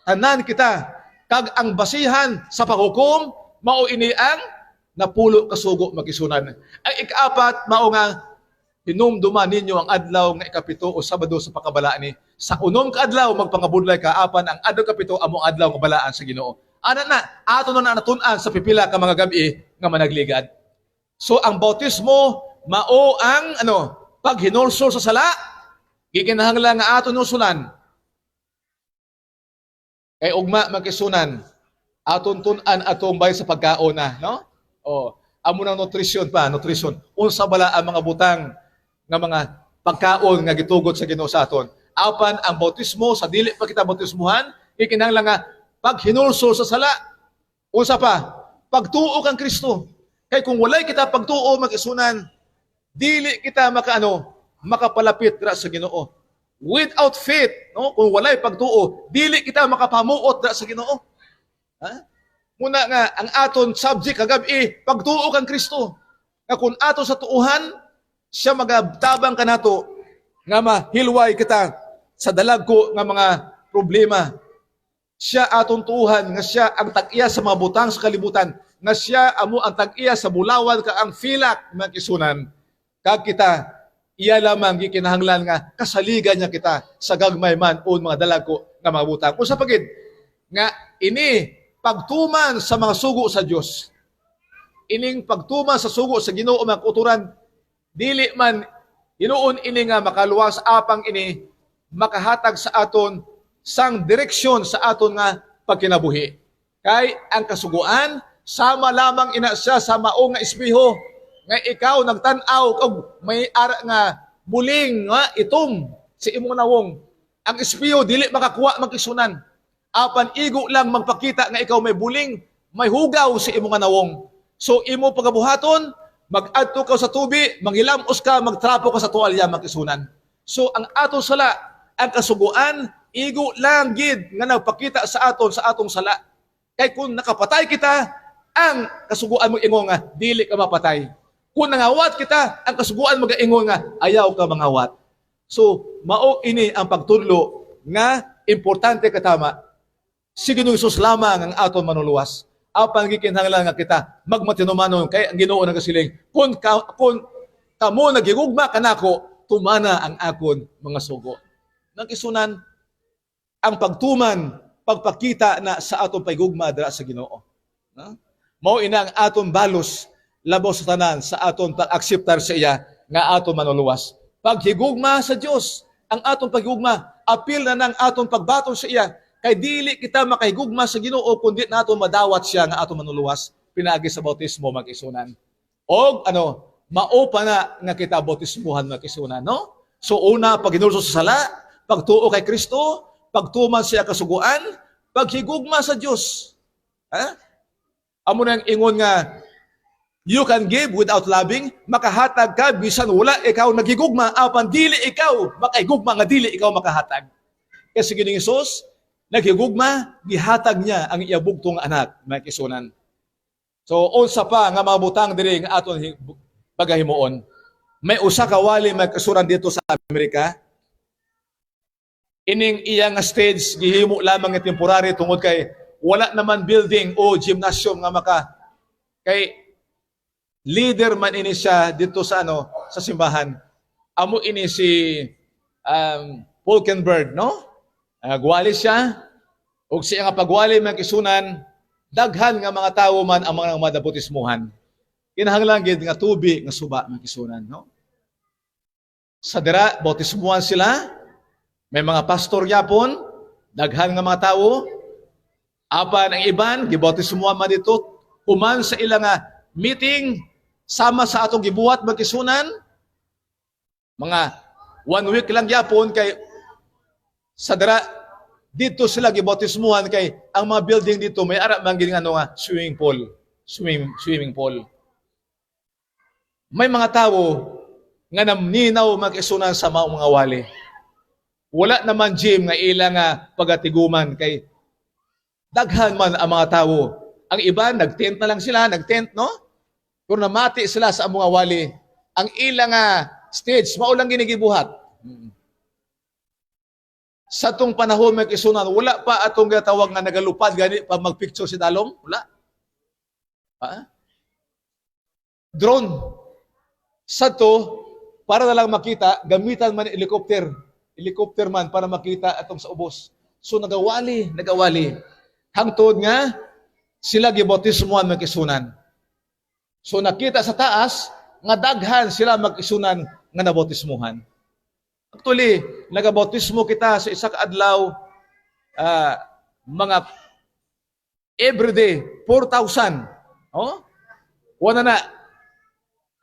Tanan kita, kag ang basihan sa paghukom, mao ini ang napulo kasugo magisunan. Ang ikaapat, mao nga hinumduman ninyo ang adlaw nga ikapito o Sabado sa pakabala ni. Sa unom ka adlaw magpangabudlay ka, apan ang adlaw kapito among adlaw nga balaan sa Ginoo. Ana na ato na natun-an sa pipila ka mga gabi nga managligad. So ang bautismo mao ang paghinulsol sa sala. Gikinahanglan nga ato nusulan. Kay ugma magkisunan aton tun-an atong bay sa pagkaon na, no? Amo nang nutrition. Unsa bala ang mga butang nga mga pagkaon nga gitugot sa Ginoo sa aton. Apan ang bautismo sa dili pa kita bautismuhan, ikinahanglan nga paghinulsol sa sala. Unsa pa? Pagtuo kang Kristo. Kay kung walay kita pagtuo mag-isunan, dili kita makapalapit ra sa Ginoo. Without faith, no? Kung walay pagtuo, dili kita makapamuot ra sa Ginoo. Ha? Muna nga ang aton subject kagabi, pagtuo kang Kristo. Nga kung ato sa tuuhan, siya magtabang ka nato nga mahilway kita sa dalagko nga mga problema. Siya atong tuuhan nga siya ang tag-iya sa mga butang sa kalibutan, nga siya amo ang tag-iya sa bulawan ka ang filak mga kisunan. Kag kita iya lamang gikinahanglan nga kasaligan niya kita sa gagmay man o mga dalagko nga mga butang. Kung sa pagid nga ini pagtuman sa mga sugo sa Dios. Ining pagtuman sa sugo sa Ginoo mga kauturan, dili man hinuon ini nga makaluwas apang ini makahatag sa aton sang direksyon sa aton nga pagkinabuhi. Kay ang kasuguan sama lamang ina siya sa mao nga espeho nga ikaw nagtan-aw og may ara nga buling nga itom si imong nawong. Ang espeho dili makakuha magkisunan. Apan igo lang magpakita nga ikaw may buling, may hugaw si imong nawong. So imo pagabuhaton, mag-adto ka sa tubi, manghilamos ka, magtrapo ka sa tuwalya magkisunan. So ang aton sala, ang kasuguan, igo lang gid nga nagpakita sa atong sala. Kay kung nakapatay kita, ang kasuguan mo ingon nga dili ka mapatay. Kung nangawat kita, ang kasuguan mo ingon nga ayaw ka mangawat. So mao ini ang pagtudlo nga importante katama. Si Ginoong Hesus lamang ang aton manuluwas. Apan gikinahanglan nga kita magmatinumanon kay ang Ginoo nagasiling, kung kamo nagigugma kanako, tumana ang akon mga sugo. Nang isunan ang pagtuman, pagpakita na sa aton paigugma dira sa Ginoo. Mao ina ang aton balos labaw sa tanan sa aton pag-akseptar sa iya nga aton manuluwas. Paghigugma sa Dios, ang aton paghigugma, apil na ng aton pagbaton sa iya. Kay dili kita makahigugma sa Ginoo kundi nato madawat siya nga ato manuluwas pinaagi sa bautismo mag-isunan. Og mao pa na nga kita bautismuhan mag-isunan, no? So una paghinulsol sa sala, pagtuo kay Kristo, pagtuman siya kasuguan, paghigugma sa Dios. Amo nang ingon nga you can give without loving, makahatag ka bisan wala ikaw naghigugma, apan dili ikaw makahigugma nga dili ikaw makahatag. Kasi Ginoong Hesus naghigugma, gihatag niya ang iyabugtong anak, mga kisunan. So, unsa pa nga mga butang diri nga aton pagahimuon. May usa ka wali magkasuran dito sa Amerika. Ining iya nga stage gihimo lamang nga temporary tungod kay wala naman building o gymnasium nga kay leader man ini siya dito sa sa simbahan. Amo ini si Falkenberg, no? Gwali siya, ug siya nga pagwali man kisunan, daghan nga mga tawo man ang mga madabutismuhan. Kinahanglan gid nga tubi nga suba man kisunan, no? Sa dira bautismuhan sila, may mga pastor yapon, daghan nga mga tawo. Apan ang iban gibautismuhan man dito, human sa ilang meeting sama sa atong gibuhat man kisunan. Mga 1 week lang yapon kay sa dara dito sila gibautismuhan kay ang mga building dito may ara man gid swimming pool. May mga tawo nga namninaw mag-isunan sa mga wali. Wala naman gym nga ilang pagatiguman kay daghan man ang mga tawo Ang iba, nag-tent na lang sila, nag-tent, no? Pero namati sila sa among awali. Ang ilang stage, maulang ginigibuhat. Sa tong panahon may kisunan, wala pa atong gatawag nga nagalupad gani pa magpicture si Dalom? Wala. Drone. Sa to, para na lang makita, gamitan man helicopter. Helicopter man para makita atong sa ubos. So nagawali. Hangtod nga, sila gibautismuhan magkisunan. So nakita sa taas, nga daghan sila magkisunan nga nabautismuhan. Actually, nagabautismo kita sa isa ka adlaw, mga everyday, 4,000. Oh? Wala na.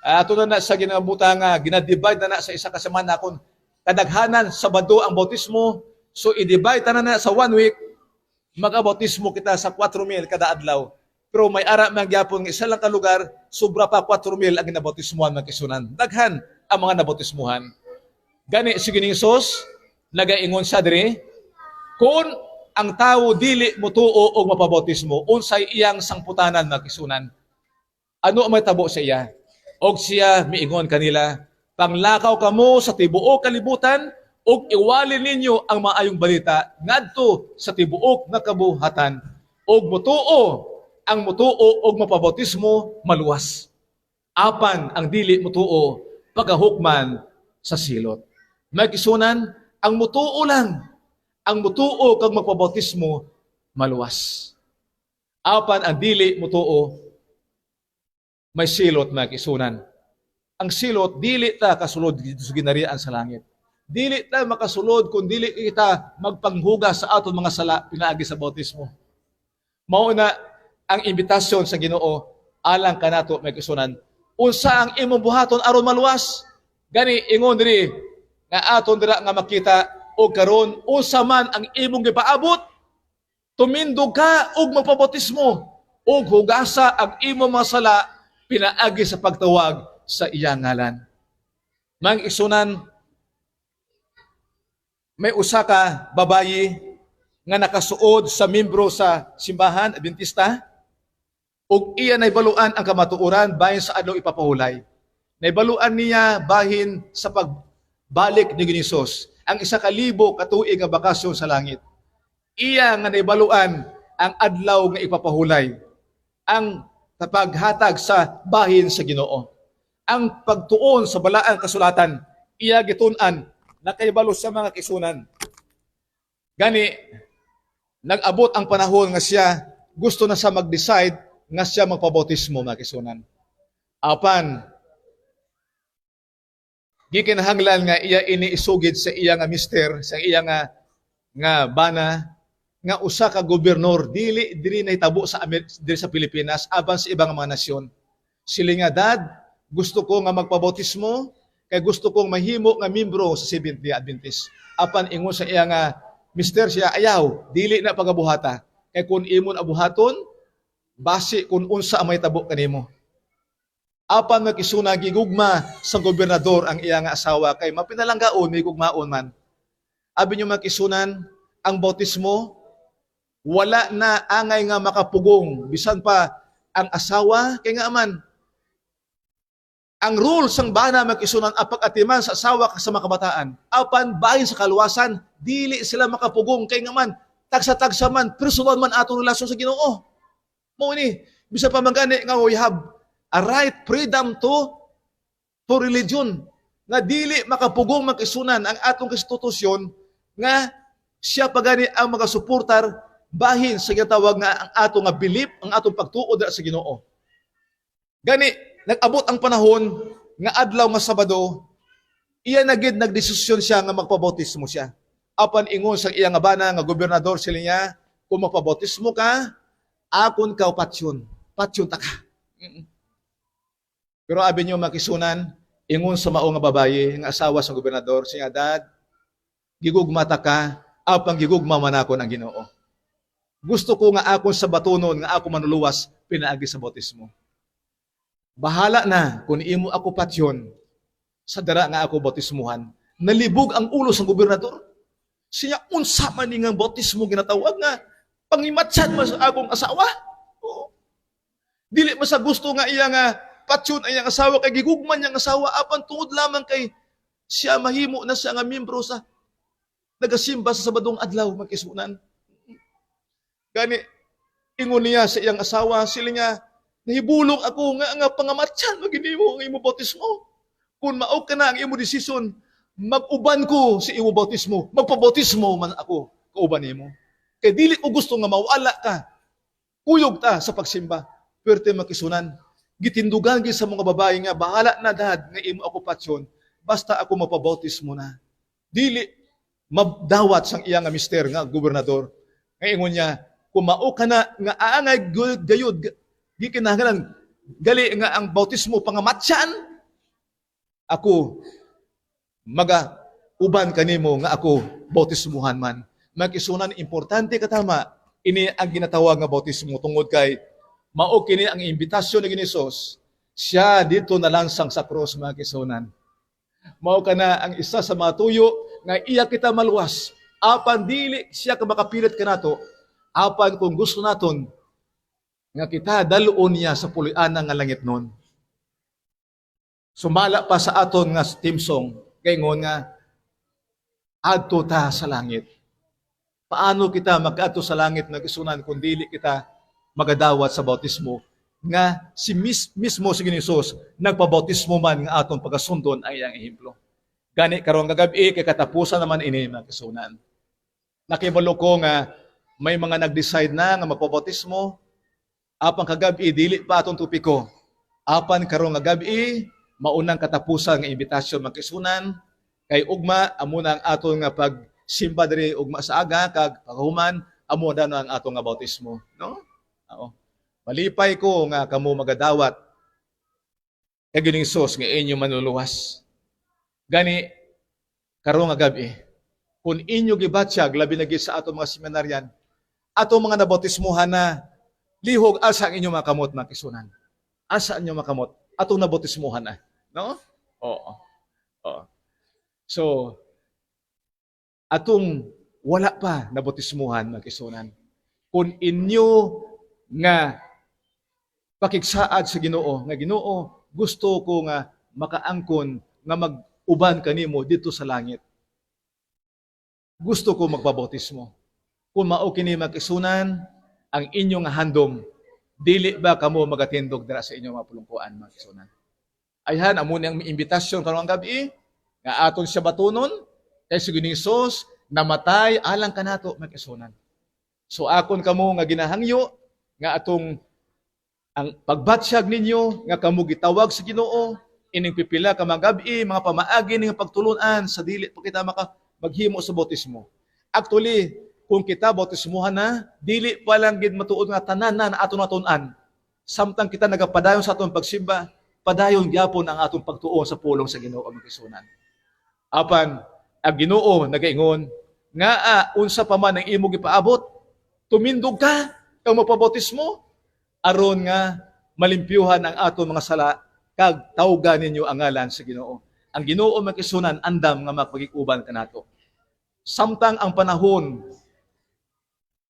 Ato na sa ginabuta nga, ginadivide na sa isa ka semana kung kadaghanan Sabado ang bautismo. So i-divide na sa 1 week, mag-abautismo kita sa 4,000 kada adlaw. Pero may ara magyapon nga isa lang ka lugar, sobra pa 4,000 ang ginabautismuhan magkisunan. Daghan ang mga nabautismuhan. Gani si Giningsos, nagaingon siya diri, kung ang tao dili motuo og mapabautismo, unsay iyang sangputanan magkisunan. Ano ang may tabo sa iya? Og siya miingon kanila, panglakaw kamo sa tibuok kalibutan, og iwali ninyo ang maayong balita ngadto sa tibuok nga kabuhatan, og motuo ang mutuo og mapabautismo maluwas. Apan ang dili mutuo pagahukman sa silot. May kisunan, ang mutuo lang, ang mutuo kag magpabautismo maluwas. Apan ang dili mutuo may silot may kisunan. Ang silot dili ta kasulod sa ginarian sa langit. Dili ta makasulod kung dili kita magpanghugas sa aton mga sala pinaagi sa bautismo. Mao na ang imbitasyon sa Ginoo alang kanato may kisunan. Unsa ang imong buhaton aron maluwas? Gani ingon diri nga aton dira nga makita og karon unsa man ang imong gipaabot, tumindog ka og magpabautismo og hugasa ang imong mga sala pinaagi sa pagtawag sa iyang ngalan. Mang isunan, may usa ka babayi nga nakasuod sa membro sa simbahan Adventista ug iya naibaluan ang kamatuoran bahin sa adlaw ipapahulay. Naibaluan niya bahin sa pagbalik ni Giningsos ang 1,000 ka tuig nga bakasyon sa langit. Iya nga naibaluan ang adlaw nga ipapahulay, ang paghatag sa bahin sa Ginoo. Ang pagtuon sa balaang kasulatan, iya gitun-an nakaibalo sa mga kisunan. Gani, nag-abot ang panahon nga siya gusto na sa mag-decide nga siya magpabautismo mga kisunan. Apan, gikinahanglan nga iya iniisugid sa iya nga mister, sa iya nga bana, nga usa ka gobernador dili nahitabo sa diri sa Pilipinas aban sa ibang mga nasyon. Sila nga, Dad, gusto ko nga magpabautismo kay gusto kong mahimo nga membro sa Seventh-day Adventist. Apan ingon sa iya nga mister siya ayaw, dili na pagabuhata. Kay kun imon abuhaton, base kung unsa ang mahitabo kanimo. Apan magkisuna gigugma sa gobernador ang iya nga asawa kay mapinalanggaon may gugmaon man. Abi niyo magkisunan ang bautismo wala na angay nga makapugong bisan pa ang asawa kay nga man ang rule sang bana magkisunan apag atiman sa asawa sa makabataan apan bahin sa kaluwasan dili sila makapugong kay nga man tagsa-tagsa man personal man atong relasyon sa Ginoo. Mao ni bisan pa magani nga we have a right freedom to religion nga dili makapugong magkisunan ang atong konstitusyon nga siya pagani ang mga suportar bahin sa ginatawag nga ang atong nga belief, ang atong pagtuod sa Ginoo. Gani, nag-abot ang panahon nga adlaw nga Sabado, iya nagdesisyon siya nga magpabautismo siya. Apan ingon sa iya nga bana nga gobernador sila niya, kung magpabautismo ka, akon ka patyon. Patyon ta ka. Pero abi niyo makisunan, ingon sa mao nga babaye, nga asawa sa gobernador, siya, Dad, gigugmata ka, apang gigugma man ako ng Ginoo. Gusto ko nga akon sa batunon, nga ako manuluwas, pinaagi sa bautismo. Bahala na kung imo ako patyon, sa dara nga ako bautismuhan. Nalibog ang ulo sa gobernador. Siya, unsa man nga bautismo ginatawag nga, pangimatsan mo sa akong asawa. Oo. Dili man sa gusto nga iya nga patsyon ay ang asawa kay gigugman niyang asawa apan tungod lamang kay siya mahimo na siya nga membro sa nagasimba sa Sabadong adlaw magkisunan. Gani ingon niya sa iyang asawa sila niya nahibulong ako nga pangamatyan maginimo ang imo bautismo. Kung mao ka na ang imo desisyon, mag-uban ko sa imo bautismo, magpabautismo man ako kauban nimo. Kay dili ko gusto nga mawala ka. Kuyog ta sa pagsimba. Pwerte makisunan. Gitindugan sa mga babae nga bahala na dad nga imo okupasyon basta ako mapabautismo na. Dili mabdawat sang iya nga mister nga gobernador. Nga ingon niya, kung mao ka na nga aangay gayud di kinahanglan gali nga ang bautismo pangamatyan, ako uban kanimo nga ako bautismuhan man. Makisunan importante katama ini ang ginatawag nga bautismo tungod kay mao kini ang imbitasyon ni Hesus. Siya dito nalansang sa cross makisunan. Mao kana ang isa sa mga tuyo nga iya kita maluwas. Apan dili siya ka makapilit kanato. Apan kung gusto naton nga kita daluon niya sa pulian nga langit nun. Sumala pa sa aton nga team song, gaingon nga, adto ta sa langit. Paano kita mag-adto sa langit na kisunan kung dili kita magadawat sa bautismo nga si mismo si Hesus nagpabautismo man nga aton pagasundon ang iyang ehemplo. Gani karong gagabi kay katapusan naman ini mga kisunan. Nakibalo ko nga may mga nag-decide na nga magpabautismo apang kagabi dili pa aton tupiko. Apan karong gagabi maunang katapusan nga imbitasyon magkisunan kay ugma amo na ang aton nga pagsimba diri ugma sa aga kag paghuman amo na ang aton nga bautismo, no? Oo. Malipay ko nga kamo magadawat kay gining Sos nga inyo manluluwas. Gani karong nga gabi kun inyo gibatsyag labi na gid sa aton mga seminaryan ato mga nabautismuhan na lihog asa ang inyo mga kamot makisunan. Asa inyo makamot atong nabautismuhan na. No? Oo. Oo. So, atong wala pa nabautismuhan magkisunan. Kung inyo nga pakigsaad sa Ginoo, nga Ginoo, gusto ko nga makaangkon nga mag-uban kanimo dito sa langit. Gusto ko magpabautismo. Kung mao kini magkisunan, ang inyong handom, dili ba kamo magatindog dira sa inyong mga pulungkuan magkisunan. Ayhan, amo niyang imbitasyon karong gabi, nga aton siya batunon, kay si Hesus namatay alang kanato magkisunan. So akon kamo nga ginahangyo, nga atong ang pagbatsyag ninyo, nga kamo gitawag sa Ginoo, ining pipila ka mga gabi, mga pamaagi ning pagtulunan sa dili pa kita maghimo sa bautismo. Actually, kung kita bautismuhan na, dili pa lang gid matuod nga tanan na aton natun-an. Samtang kita nagapadayon sa aton pagsimba, padayon gyapon ang atong pagtuo sa pulong sa Ginoo ang kisunan. Apan ang Ginoo nagaingon nga unsa pa man ang imo gipaabot, tumindog ka kang mapabautismo aron nga malimpyuhan ang aton mga sala kag tawgan ninyo ang ngalan sa Ginoo. Ang Ginoo makisunan andam nga magpagikuban kanato. Samtang ang panahon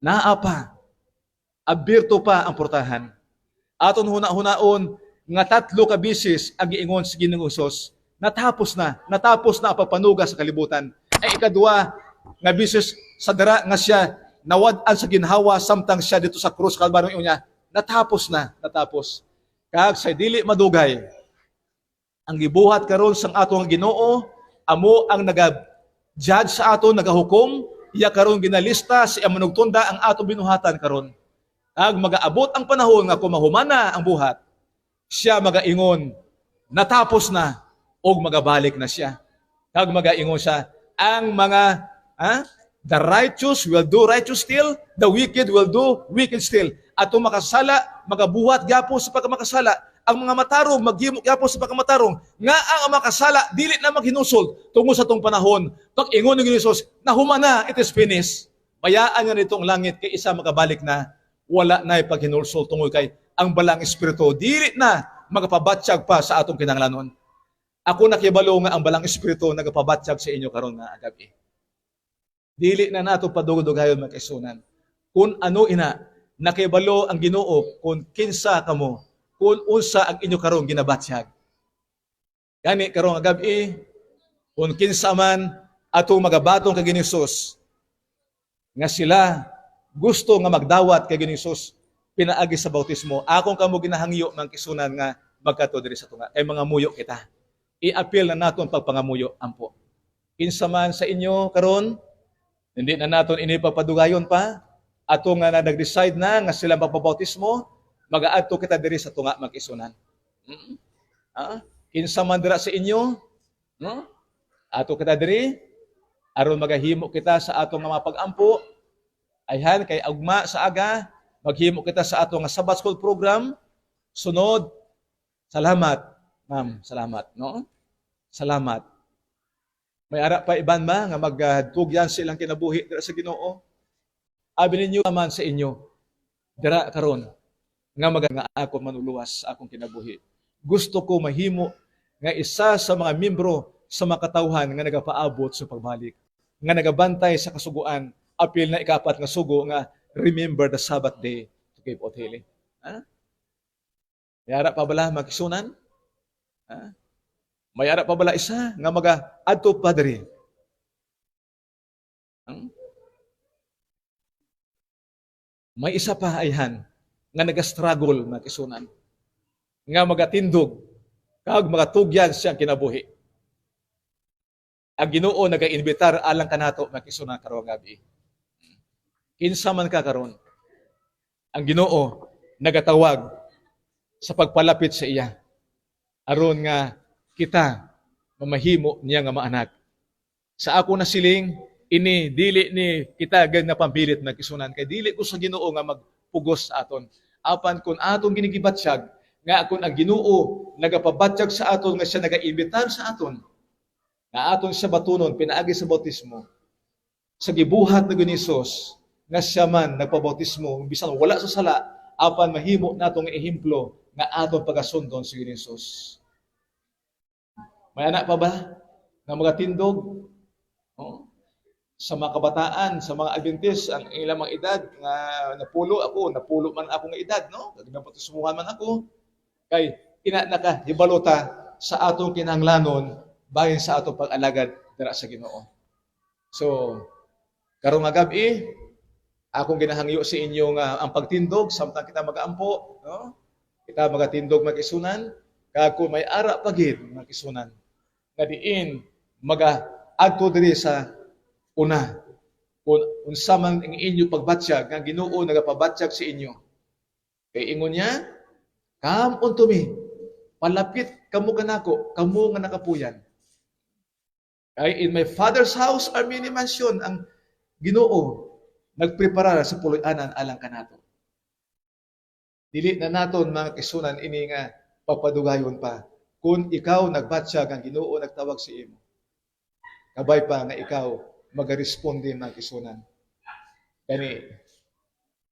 naa pa, abirto pa ang portahan. Aton huna-hunaon nga 3 ka bisis ang giingon sa Ginoong Hesus, natapos na ang pagpanuga sa kalibutan. Ay ikadua nga bisis sa dara nga siya nawad-an sa ginhawa samtang siya dito sa krus kalbarong inya, natapos. Kag sa dili madugay, ang gibuhat karon sang atong Ginoo, amo ang naga-judge sa aton, nagahukom, iya karon ginalista sa manugtunda ang atong binuhatan karon. Kag magaabot ang panahon nga kumahumana ang buhat, siya magaingon, natapos na, o magabalik na siya. Kag magaingon siya, ang mga, the righteous will do righteous still, the wicked will do wicked still. At kung makasala, magabuhat gapon sa pagkamakasala, ang mga matarong, maghimo gapon sa pagkamatarong, nga ang makasala, dili na maghinusol, tungo sa tong panahon, pag ingon ng Hesus, nahumana, it is finished. Bayaan nga nitong langit, kay isa makabalik na, wala na ipaghinulsol tungo kay ang balang espiritu, dili na magapabatsyag pa sa atong kinahanglanon. Ako nakibalo nga ang balang espiritu nagapabatsyag sa inyo karon nga gabi. Dili na nato padugod-dugayon magkaisunan. Kung ano ina, nakibalo ang Ginoo kung kinsa kamo kung unsa ang inyo karong ginabatyag. Gani karong nga gabi, kung kinsa man atong magabatong kay Ginoong Hesus nga sila gusto nga magdawat kay Ginoong Hesus pinaagi sa bautismo, akong kamo ginahangyo mang kisunan nga magkato diri sa tunga kay mga muyo kita. I-appeal na naton pagpangamuyo ampo. Kinsa man sa inyo karon, hindi na naton ini papadugayon pa, ato nga na nag-decide na nga sila magpabautismo, mag-aadto kita diri sa tunga mag-isunan. Kinsa man dira sa inyo, no? Ato kita diri aron magahimo kita sa ato nga mapag-ampo. Ayhan kay agma sa aga, maghimo kita sa ato nga Sabbath School program. Sunod, salamat, ma'am, salamat, no? Salamat. May ara pa iban ba nga magtugyan silang kinabuhi dira sa Ginoo? Abi ninyo naman sa inyo dira karon nga nga ako manuluwas akong kinabuhi. Gusto ko mahimo nga isa sa mga membro sa makatawhan nga nagapaabot sa pagbalik, nga nagabantay sa kasuguan, apil na ikapat nga sugo nga remember the Sabbath day to keep out healing. Mayara pa bala magkisunan? Mayara pa bala isa nga maga-adto pa diri? May isa pa ayhan nga nagastruggle magkisunan, nga magatindog kag magatugyan siyang kinabuhi. Ang Ginoo naga-invitar alang kanato makisunan karong gabi. Kinsa man ka karon, ang Ginoo nagatawag sa pagpalapit sa iya aron nga kita mamahimo niya nga maanak. Sa ako na siling ini dili ni kita gag na pampilit magkisunan kay dili ko sa Ginoo nga magpugos sa aton. Apan kun aton ginigibatsyag nga kun ang Ginoo nagapabatsyag sa aton nga siya naga-imbitar sa aton nga aton siya batunon pinaagi sa bautismo sa gibuhat na Ginoong Hesus nga siya man nagpabautismo bisan wala sa sala apan mahimo natong ehemplo nga aton pagasundon sa Ginoong Hesus. May anak pa ba nga magatindog? Sa mga kabataan, sa mga Adventist, ang ilang mga edad nga napulo man ako nga edad, no? Nagbautismuhan man ako. Kay ina nakahibalota sa atong kinahanglanon bahin sa atong pag-alagad dira sa Ginoo. So, karong nga gabi, akong ginahangyo sa inyo nga ang pagtindog samtang kita mag-aampo, no? Kita magatindog mag-isunan, kag kung may ara pagid mag-isunan. Nga diin maga-adto diri sa una. Kung unsa man ang inyo pagbatsyag nga Ginoo nagapabatsyag sa inyo. Kay ingon niya, come unto me. Palapit kamo kanako, kamo nga nakapuyan. Kay in my Father's house are many mansion, ang Ginoo nagprepara sa puloy-anan alang kanato. Dili na naton mga kisunan ini nga papadugayon pa. Kung ikaw nagbatsyag ang Ginoo nagtawag sa imo. Kabay pa nga ikaw magaresponde mga kisunan. Kani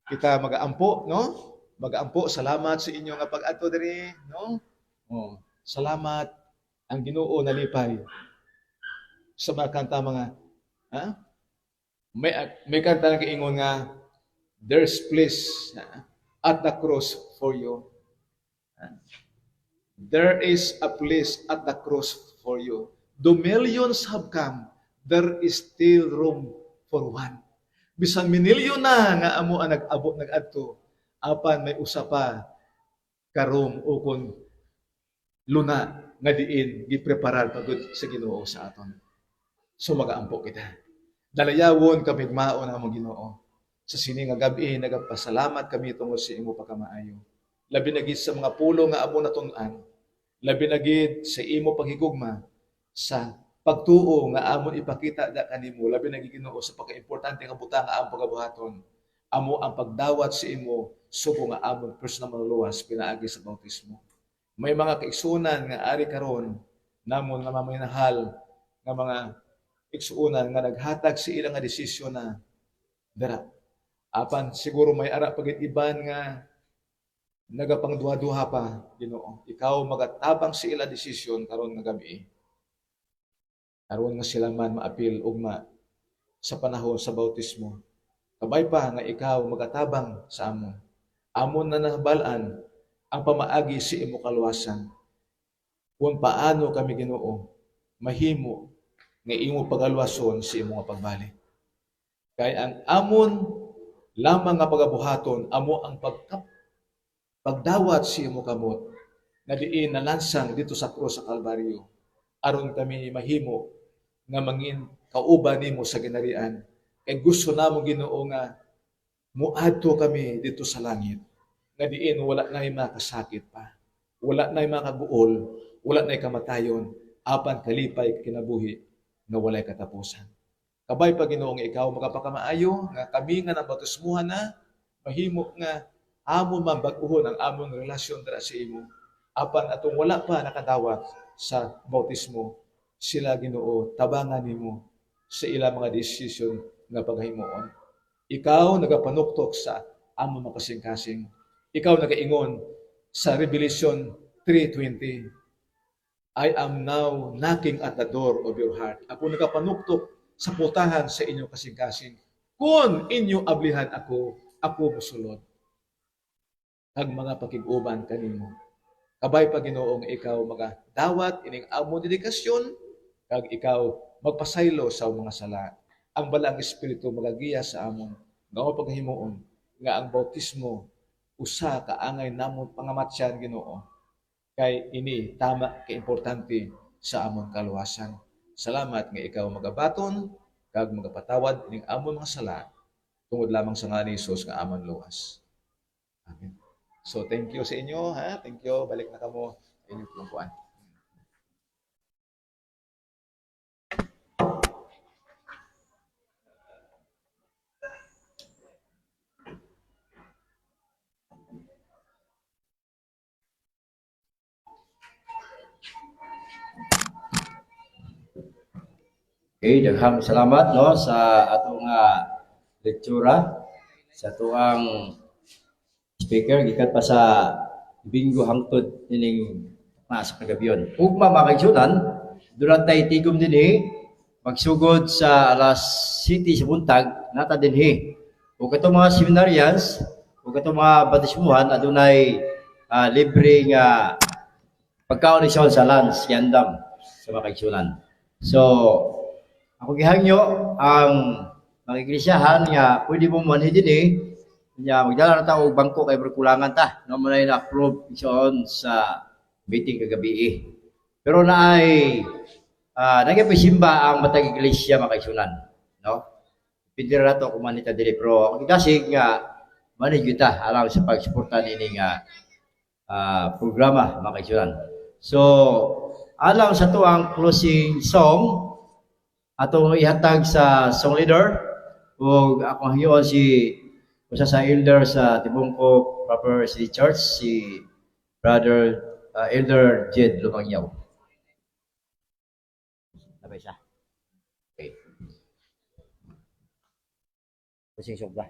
kita mag-aampo, no? Mag-aampo, salamat sa inyo nga pag-adto diri, no? Salamat ang Ginoo nalipay. Sa mga kanta mga may kanta nga ingon nga there's place at the cross for you. There is a place at the cross for you. The millions have come, there is still room for one. Bisan minilyon na nga amo ang nag-abot nag-adto, apan may usa pa karom o kun luna nga diin gipreparar pagud sa Ginoo sa aton. So magaampo kita. Dalayawon kami maon ang Ginoo. Sa sini nga gabi nagapasalamat kami tungod sa imo pagkamaayo. Labi na gid sa mga pulo nga amo natun-an. Labi na gid sa imo paghigugma sa pagtuo nga amon ipakita da kanimo. Labi na gid Ginoo sa pagkaimportante nga butang nga among pagabuhaton. Amo ang pagdawat sa imo sugo nga amon personal manuluwas pinaagi sa bautismo. May mga kaigsunan nga ari karon namon nga maminahal nga mga igsuunan nga naghatag sa ilang nga desisyon na dara. Apan siguro may ara pagit iban nga nagapangduha-duha pa, Ginoo. Ikaw magatabang sa ila desisyon karon nga gabi. Karon nga sila man maapil ugma sa panahon sa bautismo. Kabay pa nga ikaw magatabang sa amon. Amon na nabalaan ang pamaagi sa imo kaluwasan. Kung paano kami Ginoo mahimo nga imo pagalwason sa imo nga pagbalik. Kay ang amon lamang nga pagabuhaton amo ang pagdawat sa imo kamot nga diin nalansang dito sa krus sa Kalbaryo aron kami mahimo nga mangin kauban nimo sa ginarian. Kay gusto namo Ginoo nga muadto kami dito sa langit nga diin wala nay makasakit pa, wala nay makaguol, wala nay kamatayon, apan kalipay kinabuhi nga walay katapusan. Kabay pa Ginoo nga ikaw makapakamaayo nga kami nga nabautismuhan na mahimo nga amon man bag-ohon ang amon relasyon dira sa imo. Apan atong wala pa nakadawat sa bautismo, sila Ginoo tabangan nimo sa ilang mga desisyon nga paghimuon. Ikaw nagapanuktok sa amon makasing-kasing. Ikaw nagaingon sa Revelation 3:20, I am now knocking at the door of your heart. Ako nagapanuktok sa putahan sa inyong kasing-kasing. Kung inyo ablihan ako mosulod. Kag mga pakiguban kanimo. Kabay pa Ginoong ikaw magadawat ining among dedikasyon, kag ikaw magpasaylo sa mga sala. Ang balang espiritu magagiya sa amon nga paghimuon nga ang bautismo usa ka angay namon pangamatyan Ginoo. Kay ini tama ka importante sa amon kaluwasan. Salamat nga ikaw magabaton kag magapatawad ning amon mga sala tungod lamang sa ngalan ni Hesus nga amon luwas. Amen. So thank you sa inyo ha. Thank you. Balik na kamo inyong tulungkuan. Okay, daghang salamat no sa atong lektura sa tuang speaker gikan pa sa Bingo hangtod ining sa kagabiyon. Ugma makaigsunan durantay tigom dinhi magsugod sa alas 7 sa buntag nata dinhi. Ug katong mga seminarians ug katong mga batismuhan adunay libre nga pagkaon sa lunch yandam sa makaigsunan. So ako gihangyo ang mga iglesiyahan nga pwede mo manhi dinhi nya magdala na ta og bangko kay berkulangan ta no man na approve ison sa meeting kagabi. Pero naay nagapisimba ang matag iglesia makaisunan no. Pidira na to kung manita dili pero ako gasig nga manhi kita alang sa pagsuporta nini nga programa makaisunan. So alang sa to ang closing song atong ihatag sa song leader ug akong hiyon si usa sa elder sa Tibungko Proper City Church si Brother Elder Jed Lumangyaw. Nabay siya. Okay. Kusing sobra.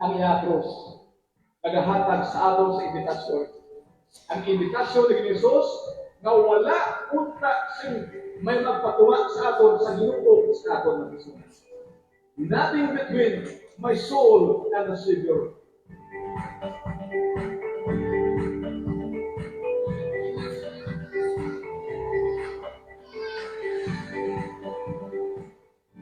Ang iapros, nagahatag sa aton sa imbitasyon. Ang imbitasyon ni Jesus nga wala unta sing may magpatuwa sa aton sa Ginoo sa aton nga Ginoo. Nothing between my soul and the Savior.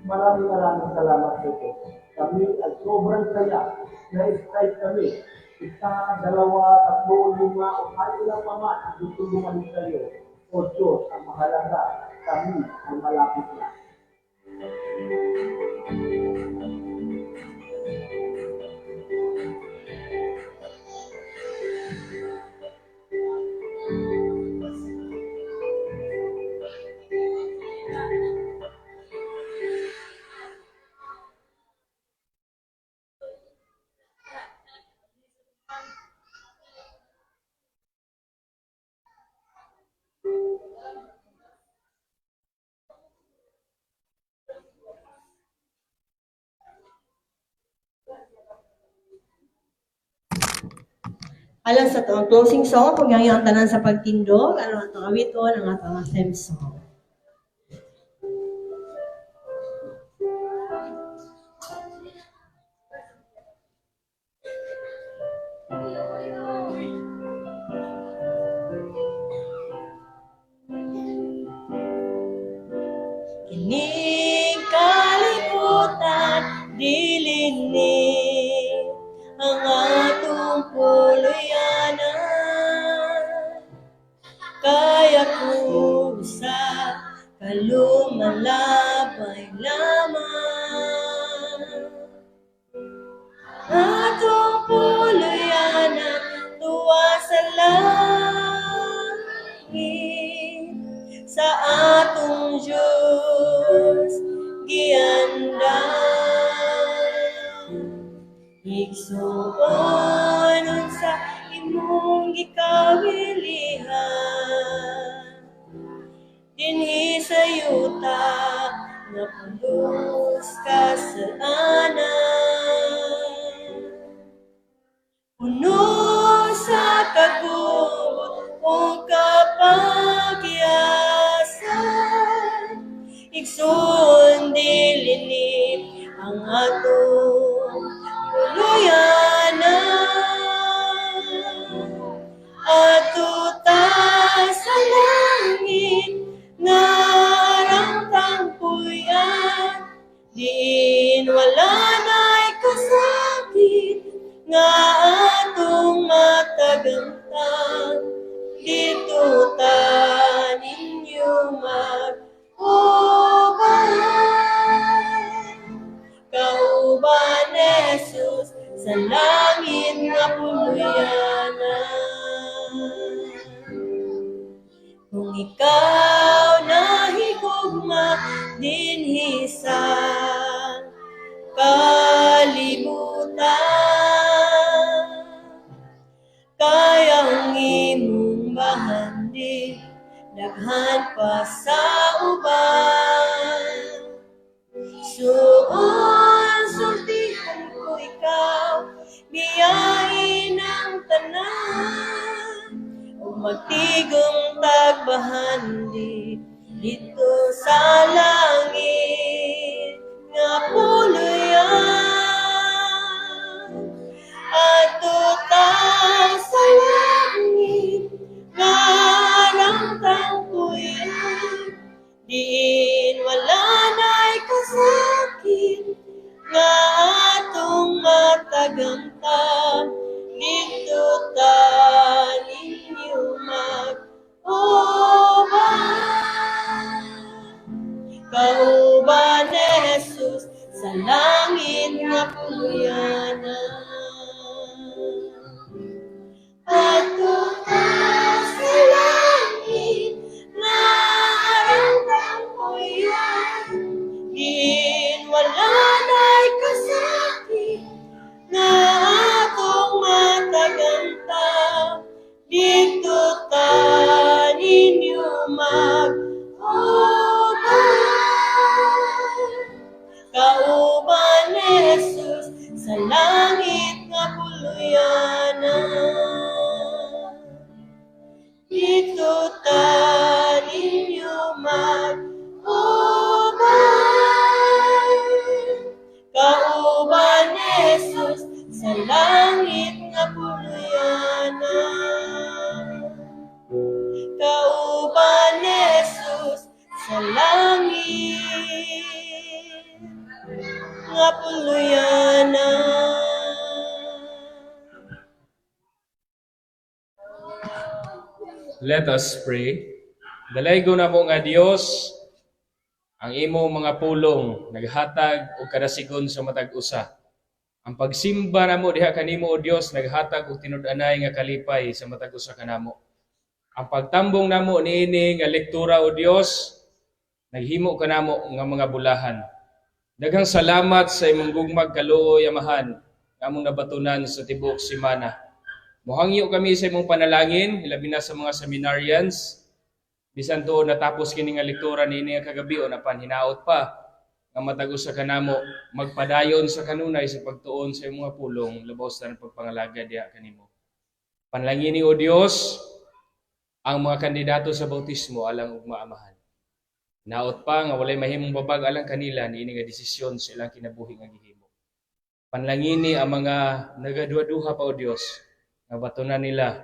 Maraming salamat po. Kami ay sobrang saya. Na-excite kami. Isa, dalawa, tatlo, lima, o kahit ilang pa man ang tutulungan kayo. O Diyos, ang mahalaga, kami ay malapit na. Alang sa itong closing song, kung ang tanan sa pagtindog, ano ang itong awiton, ang atong theme song. Kining kalibutan, dilinig ang atong puluyanan. Kaya kung sa kalumalabay lamang. Atong puluyanan, tuwa sa langit, sa atong Diyos giandam. Igsuon sa imong gikawilihan, dinhi sa yuta nga pulos ka sa anan. Puno sa kagubot o kapagyasan, igsoon dilinip ang atong puluyanan. Atuta sa langit nga arang tangpuyan, diin wala na'y kasakit nga atong matagamtan. Dito ta ninyo mag-uban, kauban ni Jesus sa langit nga puluyanan. Kung ikaw nahigugma dinhi sa kalibutan, kayang imong bahandi, daghan pa sa uban. Suon, sultihan ko ikaw, biyahin ang tanan, o magtigong tagbahandi dito sa langit nga puluyan. Atuta sa langit nga arang tangpuyan, diin wala na'y kasakit nga atong matagamtan. Dito ta ninyo mag-uban, kauban ni Jesus sa langit nga puluyanan. Atuta sa langit nga arang tangpuyan, diin wala na'y kasakit nga atong matagamtan. Dito ta ninyo mag-uban, kauban ni Jesus sa langit nga puluyanan. Dito ta ninyo mag-uban, kauban ni Jesus sa langit nga puluyanan. Kauban ni Jesus sa langit nga puluyana. Let us pray. Dalaygo na mo nga Dios ang imo mga pulong naghatag og kadasigon sa matag usa. Ang pagsimba namo diha kanimo o Dios naghatag og tinud-anay nga kalipay sa matag usa kanamo. Ang pagtambong namo niini nga lektura o Dios naghimo kanamo nga mga bulahan. Daghang salamat sa imong gugmag kaluoy amahan nga among nabatunan sa tibuok semana. Mohangyo kami sa imong panalangin, ilabi na sa mga seminarians. Bisan tuon natapos kini nga lektura niini nga kagabi o napan hinaot pa nga matag usa kanamo magpadayon sa kanunay sa pagtuon sa imong mga pulong labaw sa pagpangalaga diha kanimo. Panalangini o Dios ang mga kandidato sa bautismo alang ugma amahan. Naot pa nga walay mahimong babag alang kanila niini nga desisyon sa ilang kinabuhi nga gihimo. Panalangini ang mga nagaduha-duha pa o Dios nga batunan nila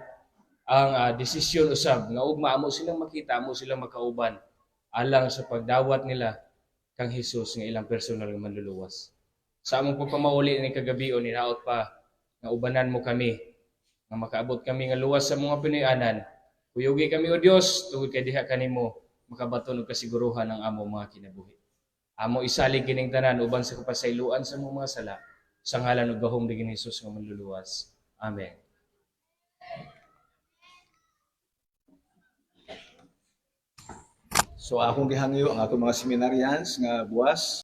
ang desisyon usab nga ugma amo silang makita, amo silang makauban alang sa pagdawat nila kang Hesus nga ilang personal nga manluluwas. Sa among pagpamauli ni kagabi o ninaot pa nga ubanan mo kami nga makaabot kami nga luwas sa mga Pinoy-anan. Kuyugi kami o Dios tungod kay diha kanimo makabaton og kasiguruhan ang amo mga kinabuhi. Amo isalig kining tanan uban sa kapasayloan sa among mga sala sa ngalan ug gahom ni Hesus nga manluluwas. Amen. So akong gihangyo ang atong mga seminarians nga buwas